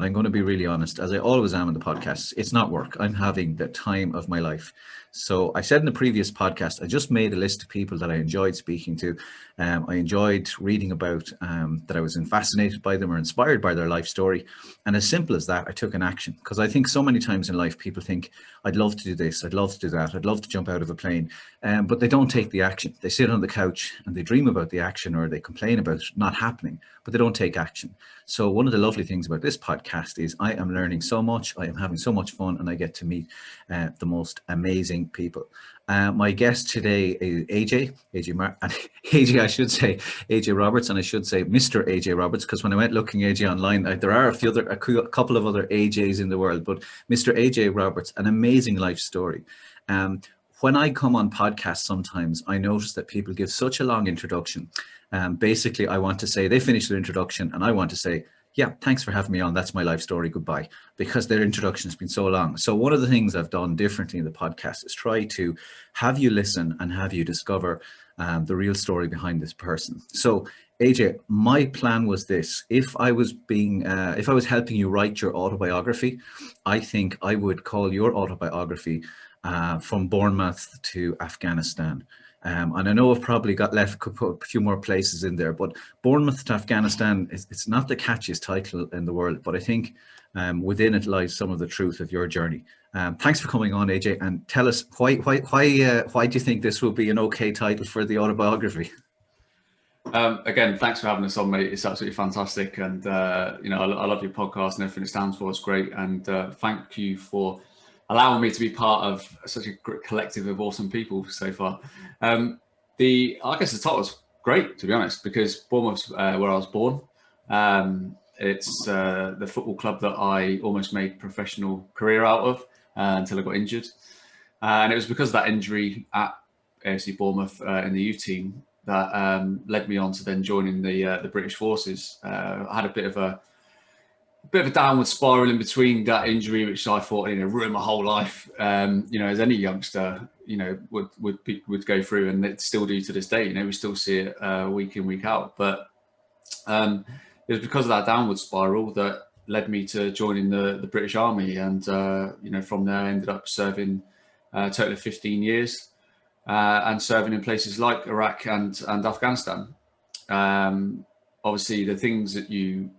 and I'm going to be really honest, as I always am in the podcast, it's not work. I'm having the time of my life. So I said in the previous podcast, I just made a list of people that I enjoyed speaking to. I enjoyed reading about, that I was fascinated by them or inspired by their life story. And as simple as that, I took an action, because I think so many times in life, people think, I'd love to do this, I'd love to do that, I'd love to jump out of a plane, but they don't take the action. They sit on the couch and they dream about the action, or they complain about it not happening, but they don't take action. So one of the lovely things about this podcast is I am learning so much, I am having so much fun, and I get to meet the most amazing people. My guest today is AJ, I should say AJ Roberts, and I should say Mr. AJ Roberts, because when I went looking AJ online, there are a couple of other AJs in the world, but Mr. AJ Roberts, an amazing life story. When I come on podcasts, sometimes I notice that people give such a long introduction. Basically, I want to say, they finish their introduction and I want to say, yeah, thanks for having me on. That's my life story. Goodbye. Because their introduction has been so long. So one of the things I've done differently in the podcast is try to have you listen and have you discover the real story behind this person. So AJ, my plan was this: if I was helping you write your autobiography, I think I would call your autobiography From Bournemouth to Afghanistan. And I know I've probably could put a few more places in there, but Bournemouth to Afghanistan, it's not the catchiest title in the world, but I think within it lies some of the truth of your journey. Thanks for coming on, AJ, and tell us why do you think this will be an okay title for the autobiography? Again, thanks for having us on, mate. It's absolutely fantastic, and I love your podcast and everything it stands for. It's great, and thank you for allowing me to be part of such a collective of awesome people so far. I guess the title was great, to be honest, because Bournemouth's where I was born. It's the football club that I almost made a professional career out of until I got injured. And it was because of that injury at AFC Bournemouth in the youth team that led me on to then joining the British Forces. I had a bit of a downward spiral in between that injury, which I thought ruined my whole life. As any youngster, would go through, and it still do to this day. We still see it week in, week out. But it was because of that downward spiral that led me to joining the British Army, and from there I ended up serving a total of 15 years, and serving in places like Iraq and Afghanistan. Obviously, the things that you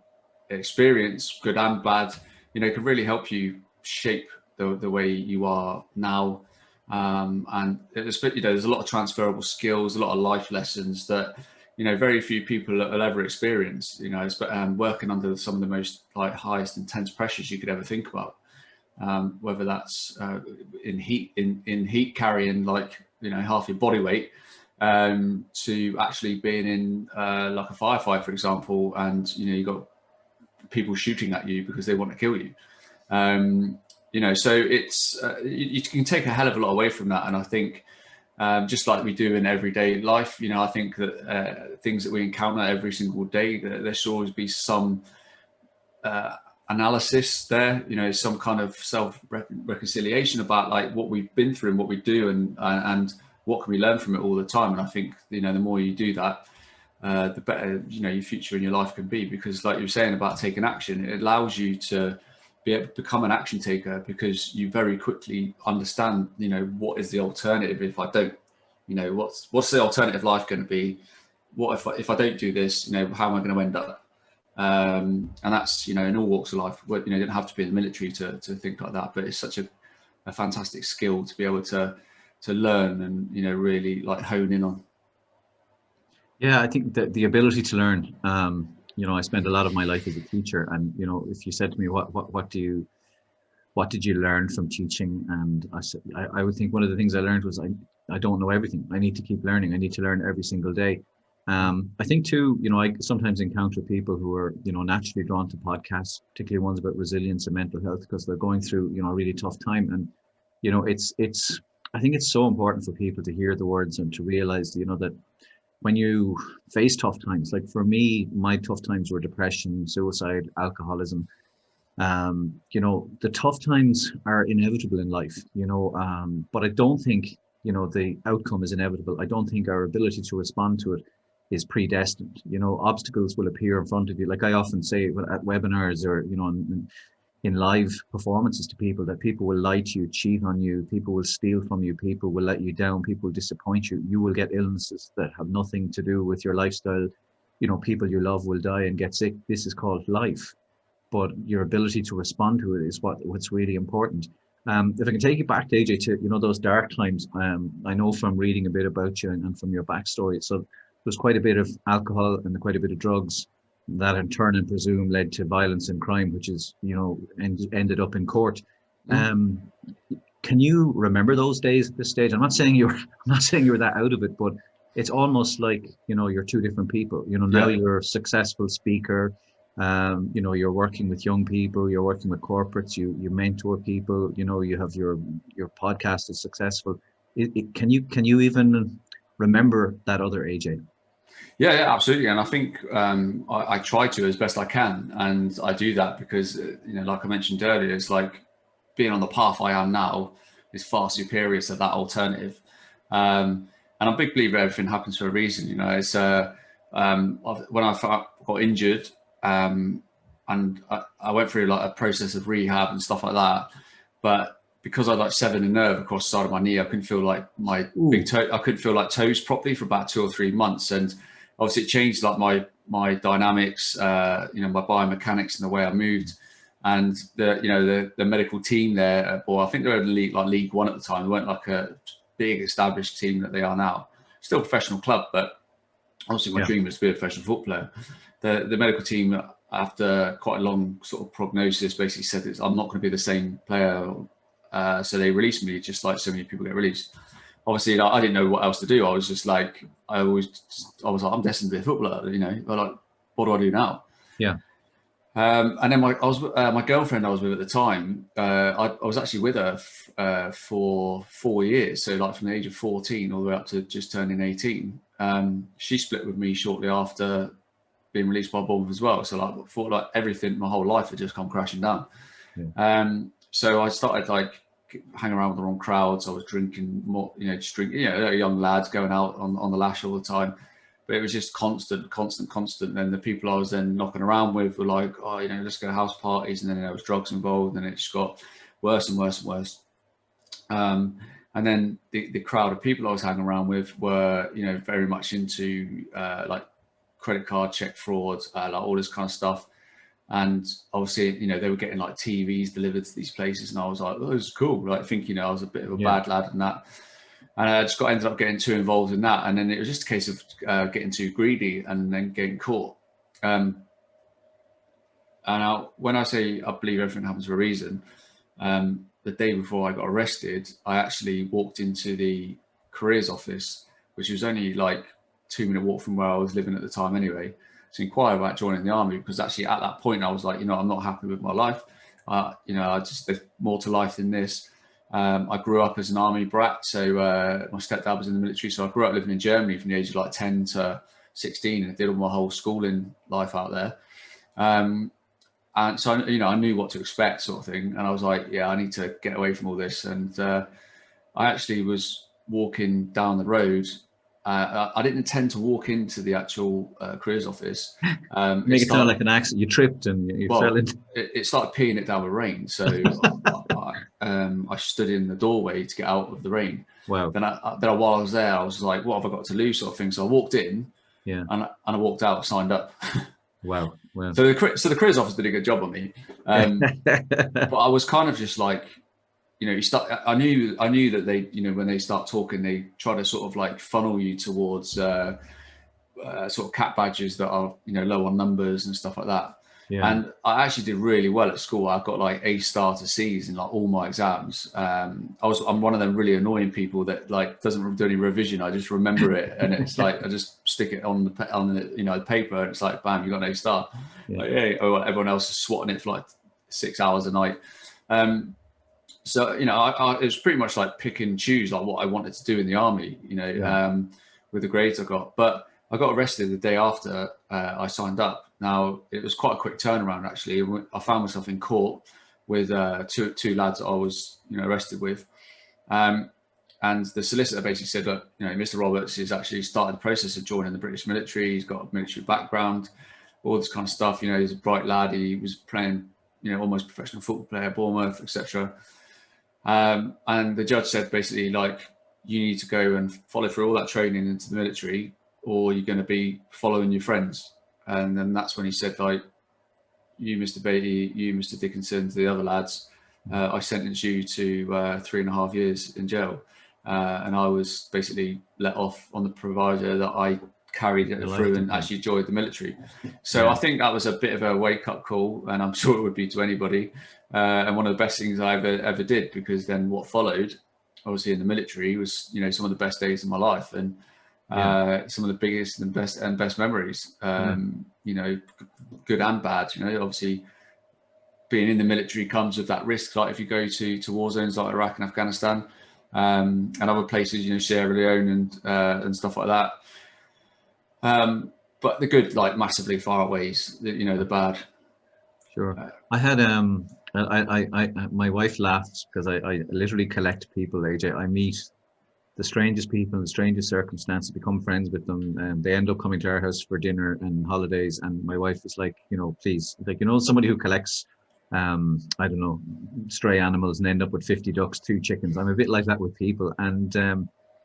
experience, good and bad, can really help you shape the way you are now. And there's a lot of transferable skills, a lot of life lessons that very few people will ever experience. Working under some of the most highest intense pressures you could ever think about, whether that's in heat carrying half your body weight, to actually being in like a firefight, for example, and you got people shooting at you because they want to kill you. So it's you can take a hell of a lot away from that. And I think just like we do in everyday life, I think that things that we encounter every single day, there should always be some analysis there, some kind of self-reconciliation about what we've been through and what we do, and what can we learn from it all the time. And I think the more you do that, the better your future in your life can be, because like you were saying about taking action, it allows you to be able to become an action taker, because you very quickly understand what is the alternative if I don't, what's the alternative life going to be, what if I don't do this, how am I going to end up, and that's in all walks of life. You don't have to be in the military to think like that, but it's such a fantastic skill to be able to learn and really hone in on. Yeah, I think that the ability to learn, I spent a lot of my life as a teacher, and if you said to me, what did you learn from teaching? And I would think one of the things I learned was I don't know everything. I need to keep learning. I need to learn every single day. I think too, I sometimes encounter people who are, naturally drawn to podcasts, particularly ones about resilience and mental health, because they're going through, a really tough time. And, I think it's so important for people to hear the words and to realize, that when you face tough times, like for me, my tough times were depression, suicide, alcoholism. The tough times are inevitable in life, but I don't think, the outcome is inevitable. I don't think our ability to respond to it is predestined. You know, obstacles will appear in front of you. Like I often say at webinars or, you know, in live performances to people, that people will lie to you, cheat on you, people will steal from you, people will let you down, people will disappoint you. You will get illnesses that have nothing to do with your lifestyle. You know, people you love will die and get sick. This is called life. But your ability to respond to it is what's really important. If I can take you back, AJ, to, you know, those dark times, I know from reading a bit about you and from your backstory, so there's quite a bit of alcohol and quite a bit of drugs that in turn, and presume, led to violence and crime, which is, you know, ended up in court. Can you remember those days at this stage? I'm not saying you were that out of it, but it's almost like, you know, you're two different people. You know, now you're a successful speaker. You know, you're working with young people, you're working with corporates, you mentor people, you know, you have your podcast is successful. Can you even remember that other AJ? Yeah, absolutely. And I think I try to as best I can. And I do that because, you know, like I mentioned earlier, it's like being on the path I am now is far superior to that alternative. And I'm a big believer everything happens for a reason. You know, it's when I got injured, and I went through like a process of rehab and stuff like that. But because I like severed a nerve across the side of my knee, I couldn't feel like my big toe. I couldn't feel like toes properly for about 2 or 3 months, and obviously it changed like my dynamics, you know, my biomechanics and the way I moved. And the medical team there, or I think they were in League One at the time. They weren't like a big established team that they are now. Still a professional club, but obviously my dream was to be a professional football player. The medical team, after quite a long sort of prognosis, basically said that I'm not going to be the same player. So they released me, just like so many people get released. Obviously, like, I didn't know what else to do. I was just like, I was like, I'm destined to be a footballer, you know. But like, what do I do now? Yeah. And then my girlfriend I was with at the time, I was actually with her for 4 years. So like from the age of 14 all the way up to just turning 18. She split with me shortly after being released by Bournemouth as well. So like, I thought like everything, my whole life had just come crashing down. Yeah. So I started like hanging around with the wrong crowds. I was drinking more, you know, just drinking, you know, young lads going out on the lash all the time. But it was just constant. And the people I was then knocking around with were like, oh, you know, let's go to house parties. And then there was drugs involved, and it just got worse and worse and worse. And then the crowd of people I was hanging around with were, you know, very much into like credit card check fraud, like all this kind of stuff. And obviously, you know, they were getting like TVs delivered to these places, and I was like, oh, this is cool. Like, thinking, you know, I was a bit of a bad lad and that. And I just ended up getting too involved in that. And then it was just a case of getting too greedy and then getting caught. And when I say I believe everything happens for a reason, the day before I got arrested, I actually walked into the careers office, which was only like 2-minute walk from where I was living at the time anyway, to inquire about joining the army. Because actually at that point I was like, you know, I'm not happy with my life. You know, there's more to life than this. I grew up as an army brat. So my stepdad was in the military. So I grew up living in Germany from the age of like 10 to 16, and I did all my whole schooling life out there. And so, you know, I knew what to expect, sort of thing. And I was like, yeah, I need to get away from all this. And I actually was walking down the road. I didn't intend to walk into the actual careers office. Make it sound like an accident. You tripped and you fell into. It started peeing it down with rain. So I stood in the doorway to get out of the rain. Wow. Then while I was there, I was like, what have I got to lose, sort of thing. So I walked in, and I walked out, signed up. Wow. So the careers office did a good job on me. But I was kind of just like, you know, I knew that they, you know, when they start talking, they try to sort of like funnel you towards sort of cap badges that are, you know, low on numbers and stuff like that. Yeah. And I actually did really well at school. I got like A star to C's in like all my exams. I'm one of them really annoying people that like doesn't do any revision. I just remember it, and it's like I just stick it on the you know, the paper, and it's like, bam, you got an A star. Yeah. Like, hey, oh, everyone else is swatting it for like 6 hours a night. So, you know, it was pretty much like pick and choose like what I wanted to do in the army, you know, with the grades I got. But I got arrested the day after I signed up. Now, it was quite a quick turnaround, actually. I found myself in court with two lads that I was, you know, arrested with. And the solicitor basically said, look, Mr. Roberts has actually started the process of joining the British military. He's got a military background, all this kind of stuff. He's a bright lad. He was playing, almost professional football player, Bournemouth, etc. And the judge said basically, like, you need to go and follow through all that training into the military, or you're going to be following your friends. And then that's when he said, like, you, Mr. Beatty, you, Mr. Dickinson, to the other lads, I sentence you to 3.5 years in jail. And I was basically let off on the proviso that I carried it through and actually joined the military. So I think that was a bit of a wake-up call, and I'm sure it would be to anybody. And one of the best things I ever did, because then what followed, obviously in the military, was some of the best days of my life, and some of the biggest and best memories. Good and bad. Obviously being in the military comes with that risk. Like if you go to war zones like Iraq and Afghanistan, and other places, Sierra Leone and stuff like that. But the good, like, massively far outweighs the bad. Sure. I had my wife laughs because I literally collect people, AJ. I meet the strangest people in the strangest circumstances, become friends with them, and they end up coming to our house for dinner and holidays. And my wife is like, please, like, somebody who collects, I don't know, stray animals and end up with 50 ducks, 2 chickens. I'm a bit like that with people. And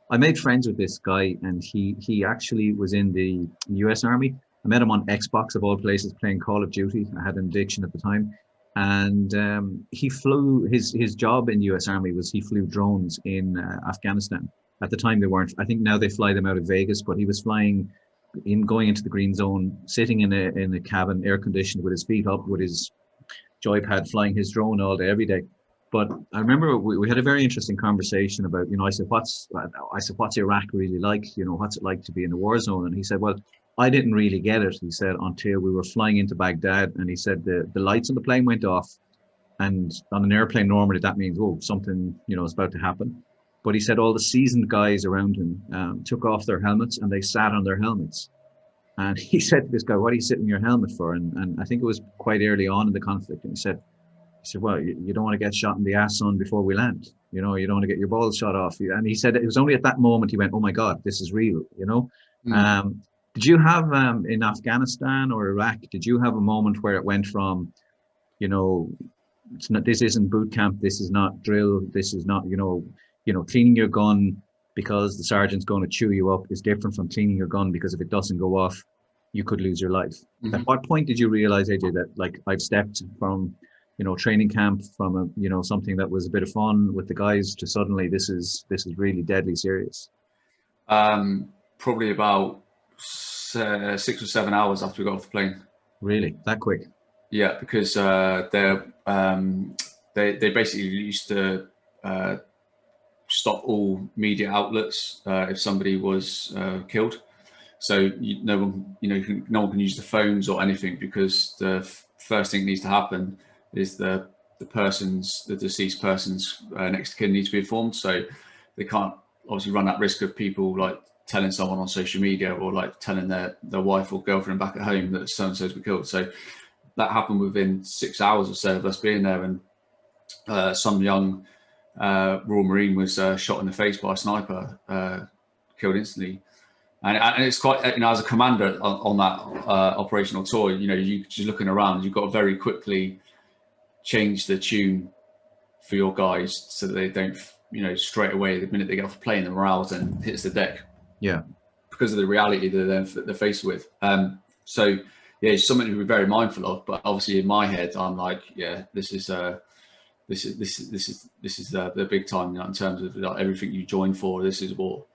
I made friends with this guy, and he actually was in the US Army. I met him on Xbox, of all places, playing Call of Duty. I had an addiction at the time. And he flew, his job in the US Army was he flew drones in Afghanistan. At the time they weren't. I think now they fly them out of Vegas, but he was flying going into the green zone, sitting in a cabin, air conditioned, with his feet up, with his joypad, flying his drone all day, every day. But I remember we had a very interesting conversation about, I said, what's Iraq really like? What's it like to be in a war zone? And he said, well, I didn't really get it, he said, until we were flying into Baghdad. And he said the lights on the plane went off. And on an airplane, normally that means, something, is about to happen. But he said all the seasoned guys around him took off their helmets and they sat on their helmets. And he said to this guy, what are you sitting in your helmet for? And I think it was quite early on in the conflict. And he said, well, you don't want to get shot in the ass, son, before we land. You don't want to get your balls shot off. And he said it was only at that moment he went, oh my God, this is real, Did you have, in Afghanistan or Iraq, did you have a moment where it went from, it's not, this isn't boot camp, this is not drill, this is not, cleaning your gun because the sergeant's going to chew you up is different from cleaning your gun because if it doesn't go off, you could lose your life. Mm-hmm. At what point did you realize, AJ, that, like, I've stepped from, training camp, from something that was a bit of fun with the guys, to suddenly this is really deadly serious? Probably about 6 or 7 hours after we got off the plane. Really? That quick? Yeah, because they basically used to stop all media outlets if somebody was killed. So no one can use the phones or anything, because the first thing that needs to happen is the deceased person's next of kin needs to be informed. So they can't obviously run that risk of people like telling someone on social media, or like telling their wife or girlfriend back at home that so and so's been killed. So that happened within 6 hours or so of us being there, and some young Royal Marine was shot in the face by a sniper, killed instantly. And it's quite, as a commander on that operational tour, you just looking around, you've got to very quickly change the tune for your guys so that they don't, straight away, the minute they get off the plane, the morale then hits the deck. Yeah. Because of the reality that they're faced with. So yeah, it's something to be very mindful of. But obviously in my head, I'm like, yeah, this is the big time, in terms of like, everything you join for. This is war.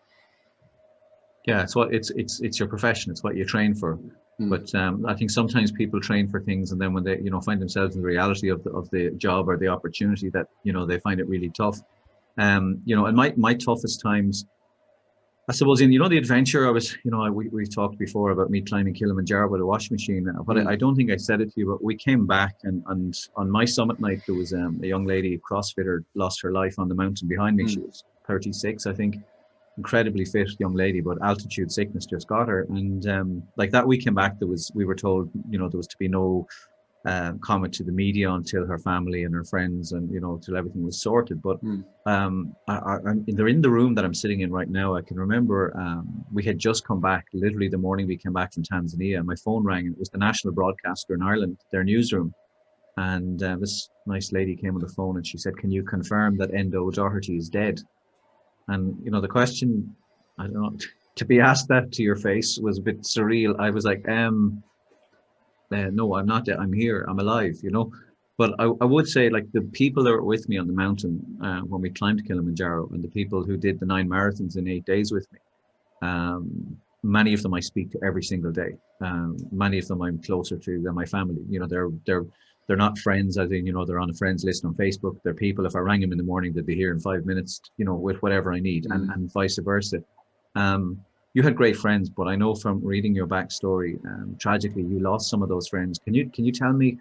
Yeah, it's your profession. It's what you train for. But I think sometimes people train for things, and then when they find themselves in the reality of the job or the opportunity, that they find it really tough. And my toughest times, I suppose, in the adventure, I was we talked before about me climbing Kilimanjaro with a washing machine. But I don't think I said it to you, but we came back, and on my summit night there was a young lady, a CrossFitter, lost her life on the mountain behind me. She was 36, I think. Incredibly fit young lady, but altitude sickness just got her. And like that, we came back, we were told there was to be no comment to the media until her family and her friends and, till everything was sorted. But they're in the room that I'm sitting in right now. I can remember we had just come back, literally the morning we came back from Tanzania, and my phone rang, and it was the national broadcaster in Ireland, their newsroom. And this nice lady came on the phone and she said, "Can you confirm that Endo Doherty is dead?" And, the question, I don't know, to be asked that to your face was a bit surreal. I was like, no, I'm not dead. I'm here. I'm alive, But I would say, like, the people that were with me on the mountain when we climbed Kilimanjaro, and the people who did the 9 marathons in 8 days with me, many of them I speak to every single day. Many of them I'm closer to than my family. They're not friends, as in, they're on a friends list on Facebook. They're people, if I rang them in the morning, they'd be here in 5 minutes, with whatever I need, and vice versa. You had great friends, but I know from reading your backstory, tragically, you lost some of those friends. Can you tell me,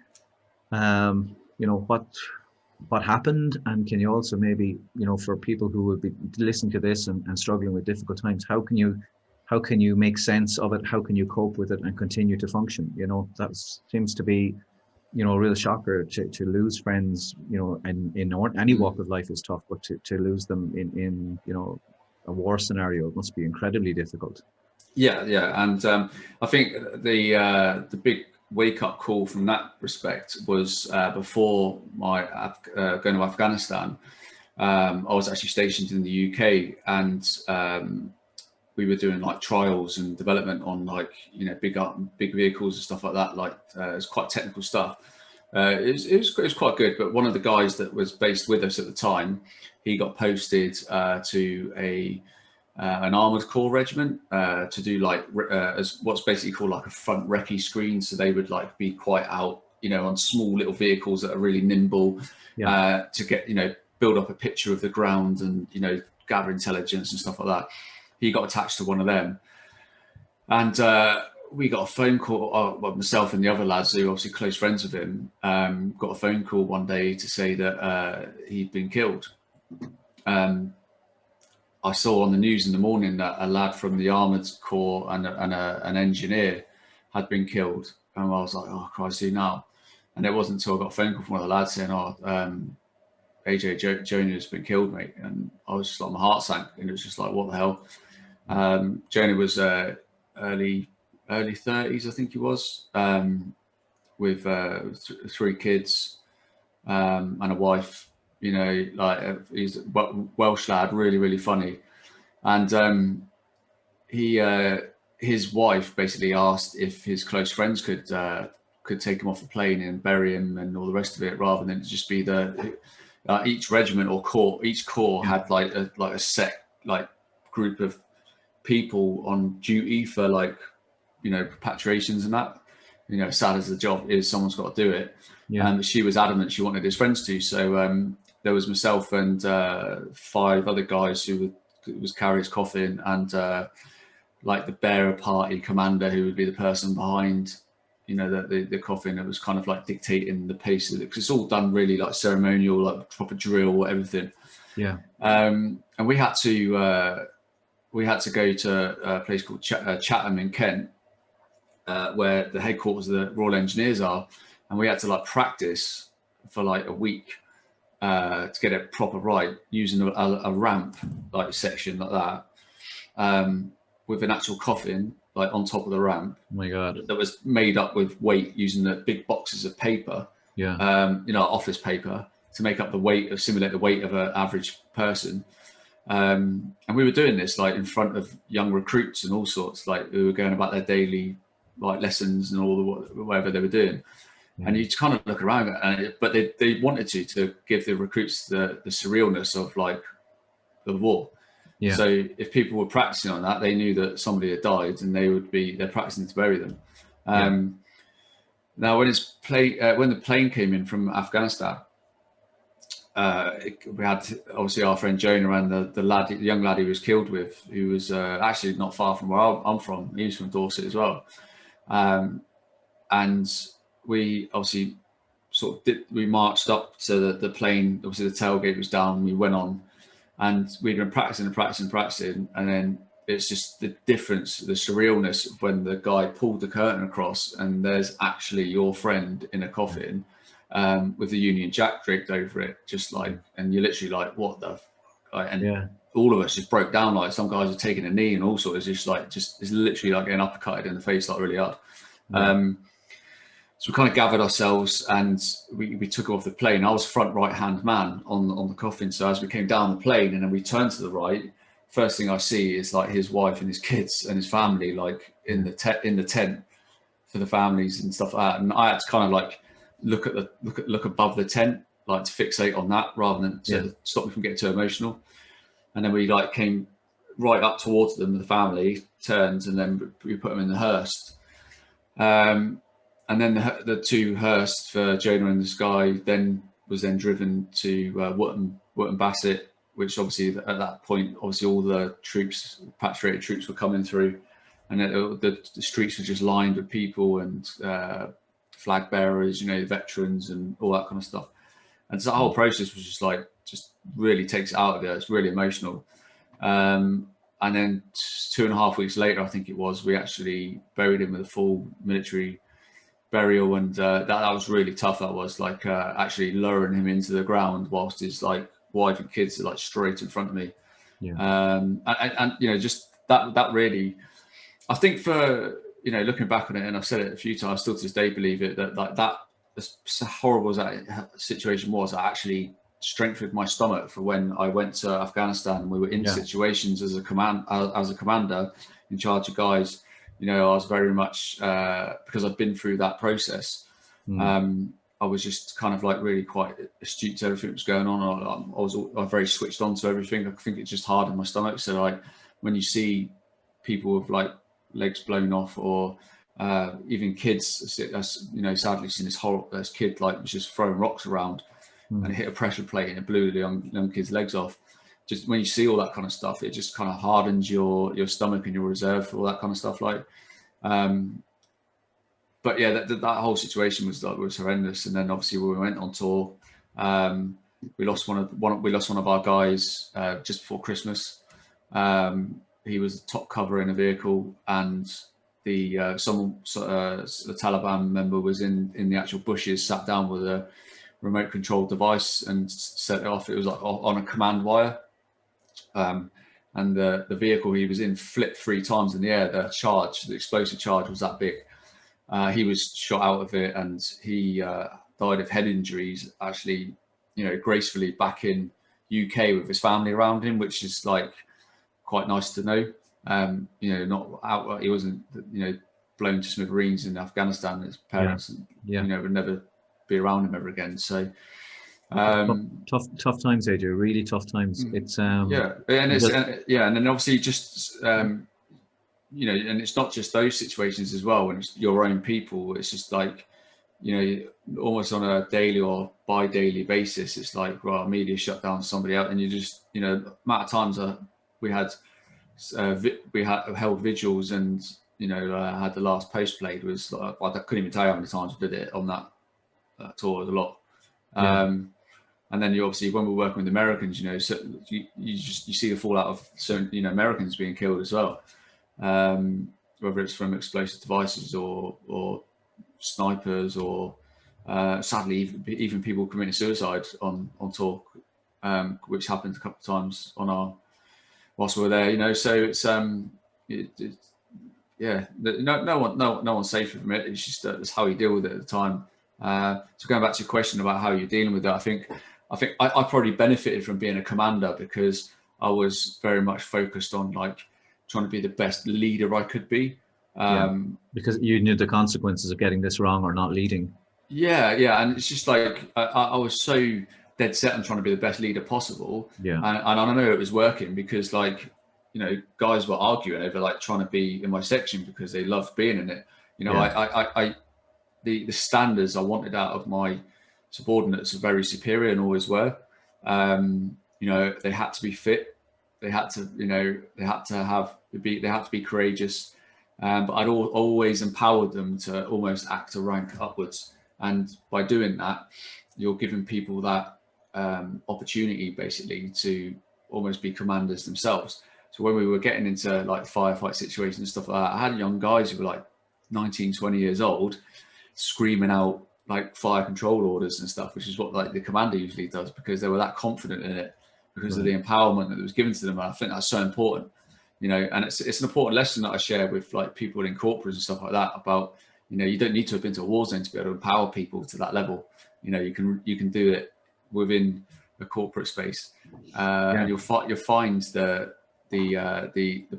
what happened, and can you also maybe, for people who would be listening to this and struggling with difficult times, how can you make sense of it? How can you cope with it and continue to function? That seems to be, a real shocker to lose friends. And in any walk of life is tough, but to lose them in a war scenario, it must be incredibly difficult. Yeah, and I think the big wake-up call from that respect was before my going to Afghanistan. I was actually stationed in the UK, and we were doing like trials and development on big vehicles and stuff like that. It's quite technical stuff. It was quite good, but one of the guys that was based with us at the time, he got posted to an armored corps regiment to do as what's basically called like a front recce screen. So they would be quite out, on small little vehicles that are really nimble, to get, build up a picture of the ground and, gather intelligence and stuff like that. He got attached to one of them, and we got a phone call. Myself and the other lads, who are obviously close friends with him, got a phone call one day to say that he'd been killed. I saw on the news in the morning that a lad from the Armoured Corps and an engineer had been killed. And I was like, oh, Christ, who now? And it wasn't until I got a phone call from one of the lads saying, AJ Jonah has been killed, mate. And I was just like, my heart sank. And it was just like, what the hell? Jonah was early 30s, I think he was, with 3 kids and a wife. He's a Welsh lad, really, really funny. And his wife basically asked if his close friends could take him off the plane and bury him and all the rest of it, rather than just be each regiment or corps. Each corps had a set group of people on duty for repatriations and that. Sad as the job is, someone's got to do it. And she was adamant she wanted his friends to. So there was myself and 5 other guys who was carrier's coffin, and the bearer party commander, who would be the person behind, the coffin, that was kind of dictating the pace of it, because it's all done really ceremonial, proper drill, everything. And we had to go to a place called Chatham in Kent, where the headquarters of the Royal Engineers are, and we had to practice for a week to get it proper right, using a ramp section like that, with an actual coffin on top of the ramp. Oh my God. That was made up with weight, using the big boxes of paper, office paper, to make up the weight, simulate the weight of an average person. And we were doing this in front of young recruits and all sorts, who were going about their daily lessons and all the whatever they were doing. And you kind of look around, but they wanted to give the recruits the surrealness of the war. So if people were practicing on that, they knew that somebody had died, and they're practicing to bury them. Now, when the plane came in from Afghanistan, we had obviously our friend Jonah and the young lad he was killed with, who was actually not far from where I'm from. He was from Dorset as well, and we obviously we marched up to the plane. Obviously the tailgate was down. We went on, and we'd been practicing, and then it's just the difference, the surrealness of when the guy pulled the curtain across and there's actually your friend in a coffin with the Union Jack draped over it, just like, and you're literally like, what the, and all of us just broke down. Like some guys are taking a knee and all sorts. It's just like, it's literally like getting uppercutted in the face, like really hard. So we kind of gathered ourselves and we took off the plane. I was front right-hand man on the coffin. So as we came down the plane and then we turned to the right, first thing I see is like his wife and his kids and his family, like in the tent for the families and stuff like that. And I had to kind of like look above the tent, like to fixate on that rather than to stop me from getting too emotional. And then we like came right up towards them, the family turned, and then we put them in the hearse. And then the two hearse for Jonah and this guy was driven to Wootton Bassett, which obviously at that point, obviously all the troops, repatriated troops were coming through, and the streets were just lined with people and flag bearers, you know, veterans and all that kind of stuff. And so the whole process was just really takes it out of you. It's really emotional. And then 2.5 weeks later, I think it was, we actually buried him with a full military burial, and that was really tough. That was like actually lowering him into the ground whilst his like wife and kids are like straight in front of me. And you know, just that really, I think, for, you know, looking back on it, and I've said it a few times, I still to this day believe it, that like that, as horrible as that situation was, I actually strengthened my stomach for when I went to Afghanistan and we were in situations as a commander in charge of guys. You know, I was very much, because I've been through that process, I was just kind of like really quite astute to everything that was going on. I was very switched on to everything. I think it just hardened my stomach. So like when you see people with like legs blown off, or even kids, you know, sadly seen this kid like was just throwing rocks around and it hit a pressure plate and it blew the young kid's legs off. Just when you see all that kind of stuff, it just kind of hardens your stomach and your reserve for all that kind of stuff. Like, but yeah, that whole situation was horrendous. And then obviously when we went on tour, we lost one of our guys just before Christmas. He was the top cover in a vehicle, and the Taliban member was in the actual bushes, sat down with a remote control device and set it off. It was like on a command wire. And the vehicle he was in flipped 3 times in the air. The explosive charge was that big. He was shot out of it, and he died of head injuries, actually, you know, gracefully back in UK with his family around him, which is like quite nice to know. You know, not out, he wasn't, you know, blown to smithereens in Afghanistan. His parents, you know, would never be around him ever again. So tough times, AJ. Really tough times. It's and then obviously just you know, and it's not just those situations as well. When it's your own people, it's just like, you know, almost on a daily or bi-daily basis, it's like, well, media shut down somebody out, and you just, you know, amount of times we had held vigils, and you know, had the last post played was like, I couldn't even tell you how many times we did it on that tour. It was a lot. And then you obviously, when we're working with Americans, you know, so you see the fallout of certain, you know, Americans being killed as well, whether it's from explosive devices or snipers, or sadly even people committing suicide on tour, which happened a couple of times whilst we were there, you know. So it's no one's safe from it. It's just that's how you deal with it at the time. So going back to your question about how you're dealing with that, I think I probably benefited from being a commander, because I was very much focused on like trying to be the best leader I could be. Because you knew the consequences of getting this wrong or not leading. And it's just like I was so dead set on trying to be the best leader possible. And I know it was working, because like, you know, guys were arguing over like trying to be in my section because they loved being in it. You know, the standards I wanted out of my subordinates are very superior, and always were. You know, they had to be fit. They had to, you know, they had to be courageous. But I'd always empowered them to almost act a rank upwards. And by doing that, you're giving people that opportunity basically to almost be commanders themselves. So when we were getting into like firefight situations and stuff like that, I had young guys who were like 19, 20 years old screaming out like fire control orders and stuff, which is what like the commander usually does, because they were that confident in it, because of the empowerment that was given to them. And I think that's so important, you know, and it's an important lesson that I share with like people in corporates and stuff like that about, you know, you don't need to have been to a war zone to be able to empower people to that level. You know, you can do it within the corporate space, and you'll find the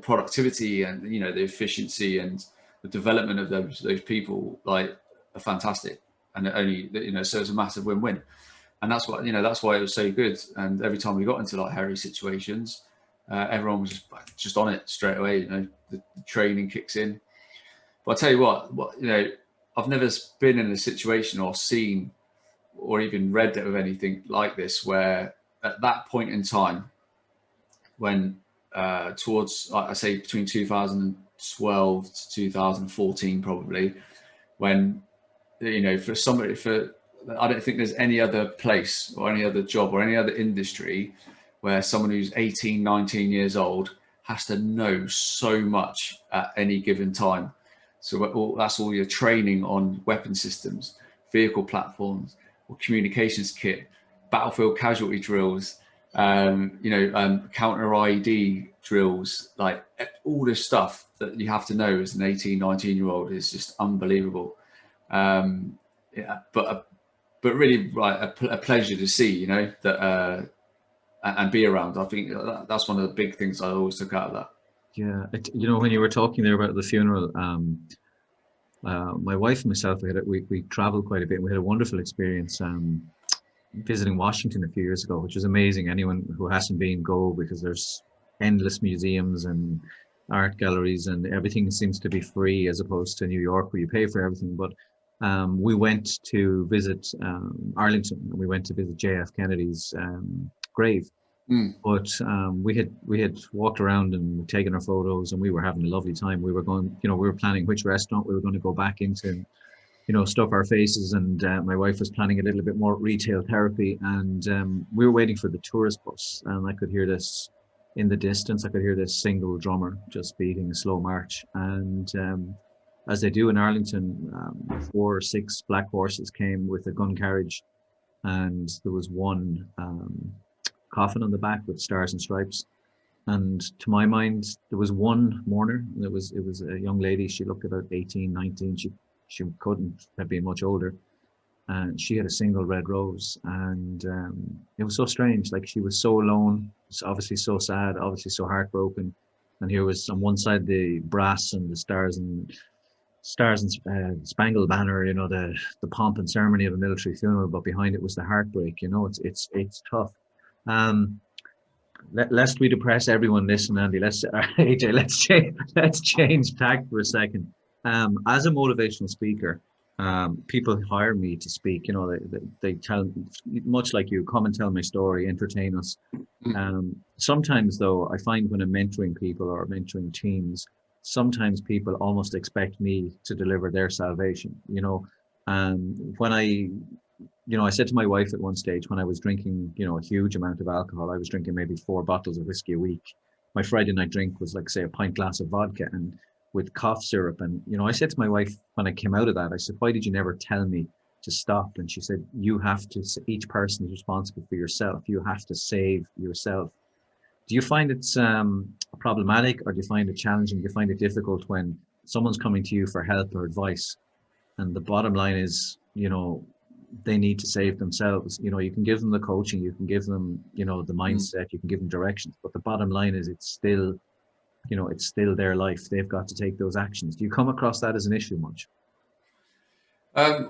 productivity and, you know, the efficiency and the development of those people like are fantastic, and it only, you know, so it's a massive win-win. And that's what, you know, that's why it was so good. And every time we got into like hairy situations, everyone was just on it straight away. You know, the training kicks in. But I tell you what, you know, I've never been in a situation or seen or even read of anything like this, where at that point in time, when towards, I say between 2012 to 2014, probably, when, you know, for somebody, I don't think there's any other place or any other job or any other industry where someone who's 18, 19 years old has to know so much at any given time. So that's all your training on weapon systems, vehicle platforms, or communications kit, battlefield casualty drills, you know, counter IED drills, like all this stuff that you have to know as an 18, 19-year-old is just unbelievable. Yeah, but really, right, a pleasure to see, you know, that and be around. I think that's one of the big things I always took out of that. Yeah, you know, when you were talking there about the funeral, my wife and myself, we traveled quite a bit. And we had a wonderful experience visiting Washington a few years ago, which was amazing. Anyone who hasn't been, go, because there's endless museums and art galleries, and everything seems to be free, as opposed to New York where you pay for everything. But we went to visit Arlington, and we went to visit JF Kennedy's grave. But we had walked around and taken our photos, and we were having a lovely time. We were going, you know, we were planning which restaurant we were going to go back into, you know, stuff our faces. And my wife was planning a little bit more retail therapy, and we were waiting for the tourist bus, and I could hear this in the distance. I could hear this single drummer just beating a slow march, and as they do in Arlington, 4 or 6 black horses came with a gun carriage, and there was one coffin on the back with stars and stripes. And to my mind, there was one mourner. It was a young lady. She looked about 18, 19. She couldn't have been much older. And she had a single red rose. And it was so strange. Like, she was so alone, obviously so sad, obviously so heartbroken. And here was on one side the brass and the stars and spangled banner, you know, the pomp and ceremony of a military funeral, but behind it was the heartbreak. You know, it's tough. Lest we depress everyone listening, Andy, AJ, let's change tack for a second. As a motivational speaker, people hire me to speak. You know, they tell, much like you, come and tell my story, entertain us. Sometimes, though, I find when I'm mentoring people or mentoring teams, sometimes people almost expect me to deliver their salvation. You know, when I said to my wife at one stage, when I was drinking, you know, a huge amount of alcohol, I was drinking maybe 4 bottles of whiskey a week. My Friday night drink was like, say, a pint glass of vodka and with cough syrup. And, you know, I said to my wife when I came out of that, I said, why did you never tell me to stop? And she said, you have to, each person is responsible for yourself. You have to save yourself. Do you find it's problematic, or do you find it challenging? Do you find it difficult when someone's coming to you for help or advice, and the bottom line is, you know, they need to save themselves? You know, you can give them the coaching, you can give them, you know, the mindset, you can give them directions, but the bottom line is it's still, you know, it's still their life. They've got to take those actions. Do you come across that as an issue much? I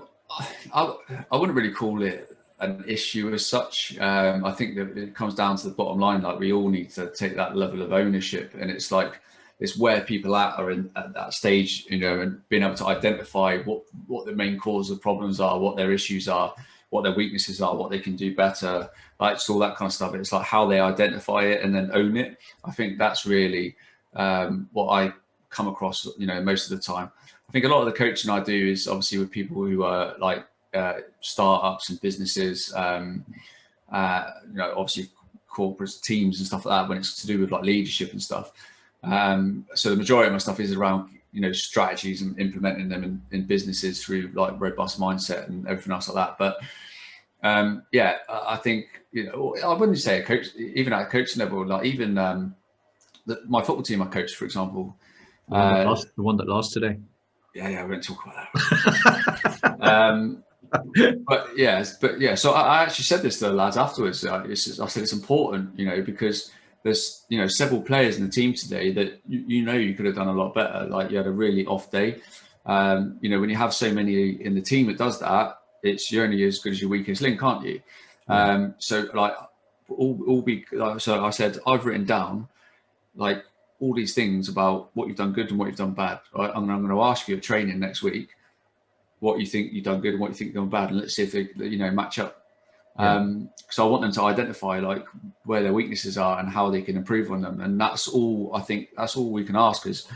wouldn't really call it an issue as such. I think that it comes down to the bottom line. Like, we all need to take that level of ownership, and it's like, it's where people are at that stage, you know, and being able to identify what the main cause of problems are, what their issues are, what their weaknesses are, what they can do better, like, it's all that kind of stuff. It's like how they identify it and then own it. I think that's really what I come across, you know, most of the time. I think a lot of the coaching I do is obviously with people who are like startups and businesses, you know, obviously corporate teams and stuff like that when it's to do with like leadership and stuff. So the majority of my stuff is around, you know, strategies and implementing them in businesses through like robust mindset and everything else like that. But yeah, I think, you know, I wouldn't say a coach, even at a coaching level, like even my football team I coached, for example. The one that lost today. Yeah, we won't talk about that. But yeah. So I actually said this to the lads afterwards. I said it's important, you know, because there's, you know, several players in the team today that you know you could have done a lot better. Like you had a really off day. You know, when you have so many in the team that does that, you're only as good as your weakest link, aren't you? Yeah. So like so I said I've written down like all these things about what you've done good and what you've done bad. Right? I'm going to ask you at training next week what you think you've done good and what you think you've done bad, and let's see if they, you know, match up. So I want them to identify like where their weaknesses are and how they can improve on them, and that's all. I think that's all we can ask as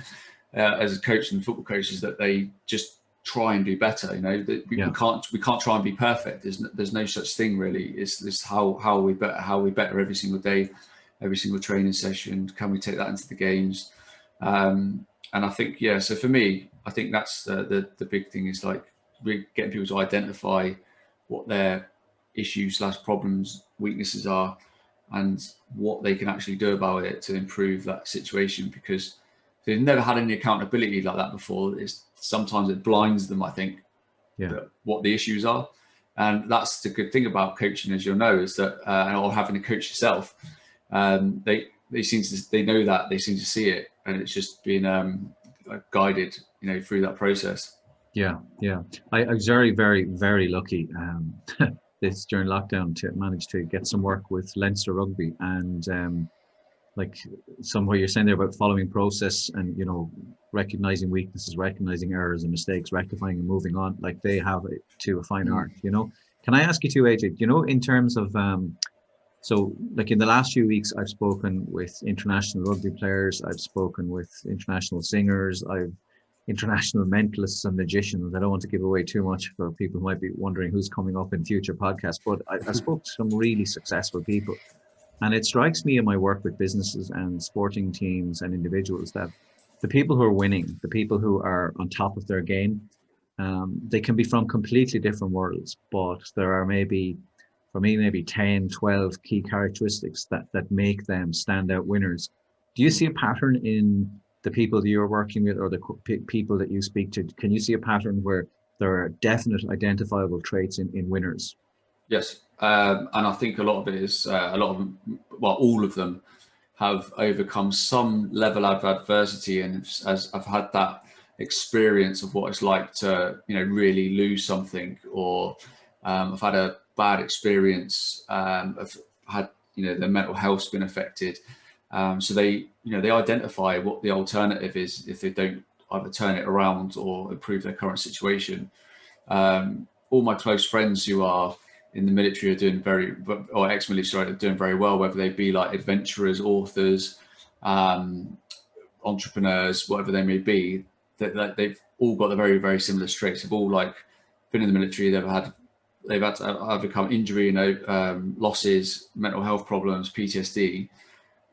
a coach and football coaches, that they just try and do better. You know, we can't try and be perfect. There's no such thing really. It's how we better every single day, every single training session. Can we take that into the games? And I think, yeah, so for me, I think that's the big thing is like really getting people to identify what their issues / problems, weaknesses are, and what they can actually do about it to improve that situation, because they've never had any accountability like that before. Sometimes it blinds them, I think, what the issues are. And that's the good thing about coaching, as you'll know, is that, or having a coach yourself, they seem to see it, and it's just been guided, you know, through that process. Yeah. I was very, very, very lucky this during lockdown to manage to get some work with Leinster Rugby, and like somewhere you're saying there about following process and, you know, recognizing weaknesses, recognizing errors and mistakes, rectifying and moving on. Like they have it to a fine art, you know. Can I ask you too, AJ, you know, in terms of so like in the last few weeks, I've spoken with international rugby players, I've spoken with international singers, international mentalists and magicians. I don't want to give away too much for people who might be wondering who's coming up in future podcasts, but I spoke to some really successful people. And it strikes me in my work with businesses and sporting teams and individuals that the people who are winning, the people who are on top of their game, they can be from completely different worlds, but there are maybe 10, 12 key characteristics that make them standout winners. Do you see a pattern in the people that you're working with or the people that you speak to? Can you see a pattern where there are definite identifiable traits in winners? Yes. And I think a lot of it is, all of them have overcome some level of adversity, and as I've had that experience of what it's like to, you know, really lose something, or I've had a bad experience, I've had, you know, their mental health's been affected. So they identify what the alternative is if they don't either turn it around or improve their current situation. All my close friends who are in the military or ex-military are doing very well, whether they be like adventurers, authors, entrepreneurs, whatever they may be, that they've all got the very, very similar traits. They've all like been in the military, they've had to overcome injury, you know, losses, mental health problems, PTSD.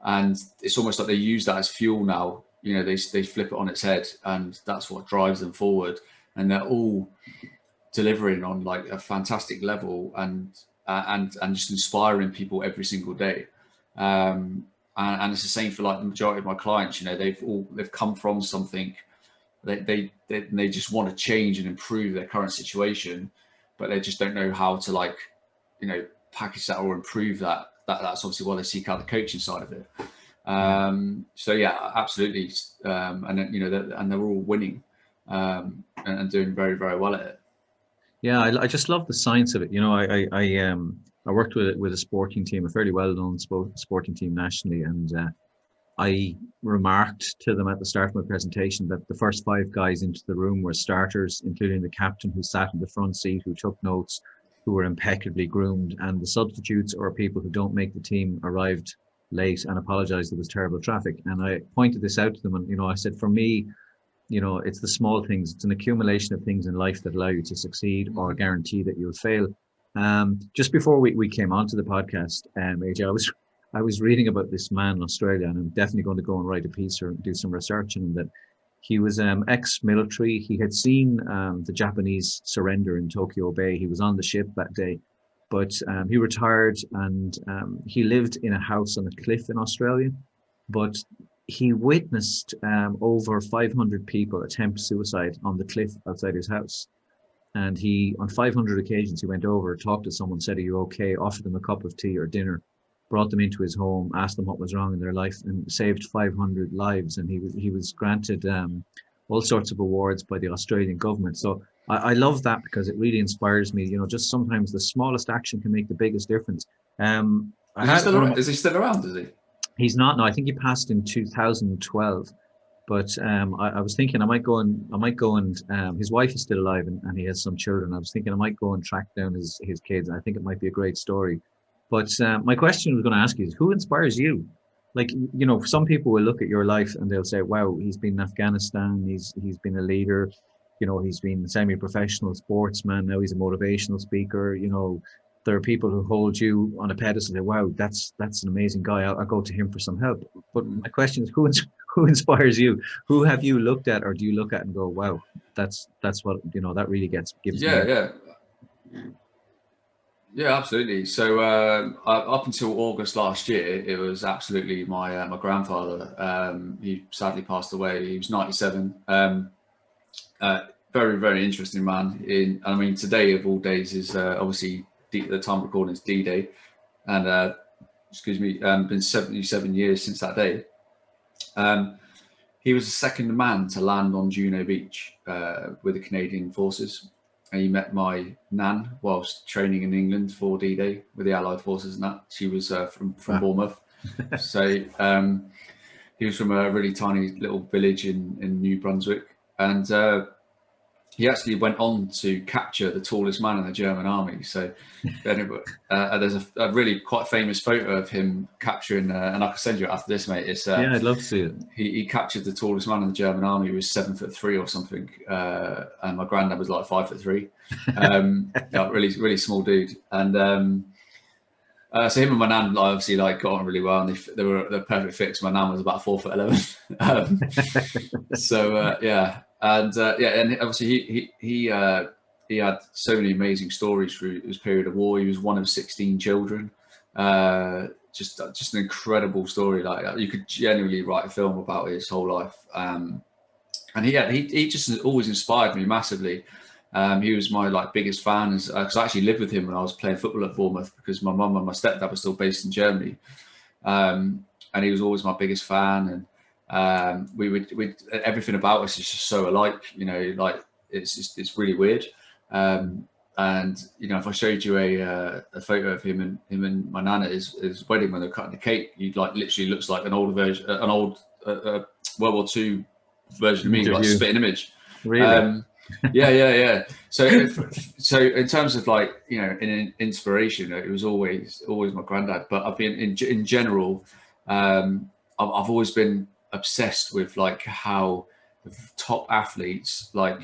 And it's almost like they use that as fuel now. You know, they flip it on its head, and that's what drives them forward. And they're all delivering on like a fantastic level, and just inspiring people every single day. And it's the same for like the majority of my clients. You know, they've come from something. They just want to change and improve their current situation, but they just don't know how to, like, you know, package that or improve that. That's obviously why they seek out the coaching side of it. So yeah, absolutely. And then, you know, and they're all winning and doing very, very well at it. Yeah, I just love the science of it. You know, I worked with a sporting team, a fairly well-known sporting team nationally, and I remarked to them at the start of my presentation that the first 5 guys into the room were starters, including the captain, who sat in the front seat, who took notes, who were impeccably groomed, and the substitutes, or people who don't make the team, arrived late and apologized there was terrible traffic. And I pointed this out to them, and, you know, I said, for me, you know, it's the small things. It's an accumulation of things in life that allow you to succeed or guarantee that you'll fail. Just before we came onto the podcast, AJ, I was reading about this man in Australia, and I'm definitely going to go and write a piece or do some research on him. That he was ex-military. He had seen the Japanese surrender in Tokyo Bay. He was on the ship that day, but he retired, and he lived in a house on a cliff in Australia. But he witnessed over 500 people attempt suicide on the cliff outside his house. And he, on 500 occasions, he went over, talked to someone, said, "Are you okay?" Offered them a cup of tea or dinner, brought them into his home, asked them what was wrong in their life, and saved 500 lives. And he was granted all sorts of awards by the Australian government. So I love that, because it really inspires me. You know, just sometimes the smallest action can make the biggest difference. Is he still around? Is he? He's not. No, I think he passed in 2012. But I was thinking I might go and his wife is still alive, and he has some children. I was thinking I might go and track down his kids. I think it might be a great story. But my question I was going to ask you is, who inspires you? Like, you know, some people will look at your life and they'll say, "Wow, he's been in Afghanistan. He's been a leader. You know, he's been a semi-professional sportsman. Now he's a motivational speaker." You know, there are people who hold you on a pedestal and say, "Wow, that's an amazing guy. I'll go to him for some help." But my question is, who inspires you? Who have you looked at, or do you look at and go, "Wow, that's what, you know, that really gives me." Yeah, absolutely. So up until August last year, it was absolutely my grandfather. He sadly passed away. He was 97. Very, very interesting man. I mean, today of all days is obviously the time recording is D-Day, and been 77 years since that day. He was the second man to land on Juno Beach with the Canadian Forces. And he met my nan whilst training in England for D-Day with the Allied Forces and that. She was from Bournemouth. So he was from a really tiny little village in New Brunswick. And he actually went on to capture the tallest man in the German army. So there's a really quite famous photo of him capturing, and I can send you it after this, mate. It's yeah, I'd love to see it. He captured the tallest man in the German army. He was 7'3" or something, and my granddad was like 5'3". Yeah, really small dude. And so him and my nan obviously got on really well, and they were the perfect fix. My nan was about 4'11". So yeah. And and obviously he had so many amazing stories through his period of war. He was one of 16 children. Just an incredible story. Like, you could genuinely write a film about his whole life. And he just always inspired me massively. He was my biggest fan, because I actually lived with him when I was playing football at Bournemouth, because my mum and my stepdad were still based in Germany. And he was always my biggest fan, and we everything about us is just so alike, you know, it's really weird. And you know, if I showed you a photo of him and my nana at his wedding when they're cutting the cake, he literally looks like an old World War II version of me, like spitting image. Really? Yeah. So in terms of you know, in inspiration, it was always my granddad. But I've been in general, I've always been obsessed with how top athletes your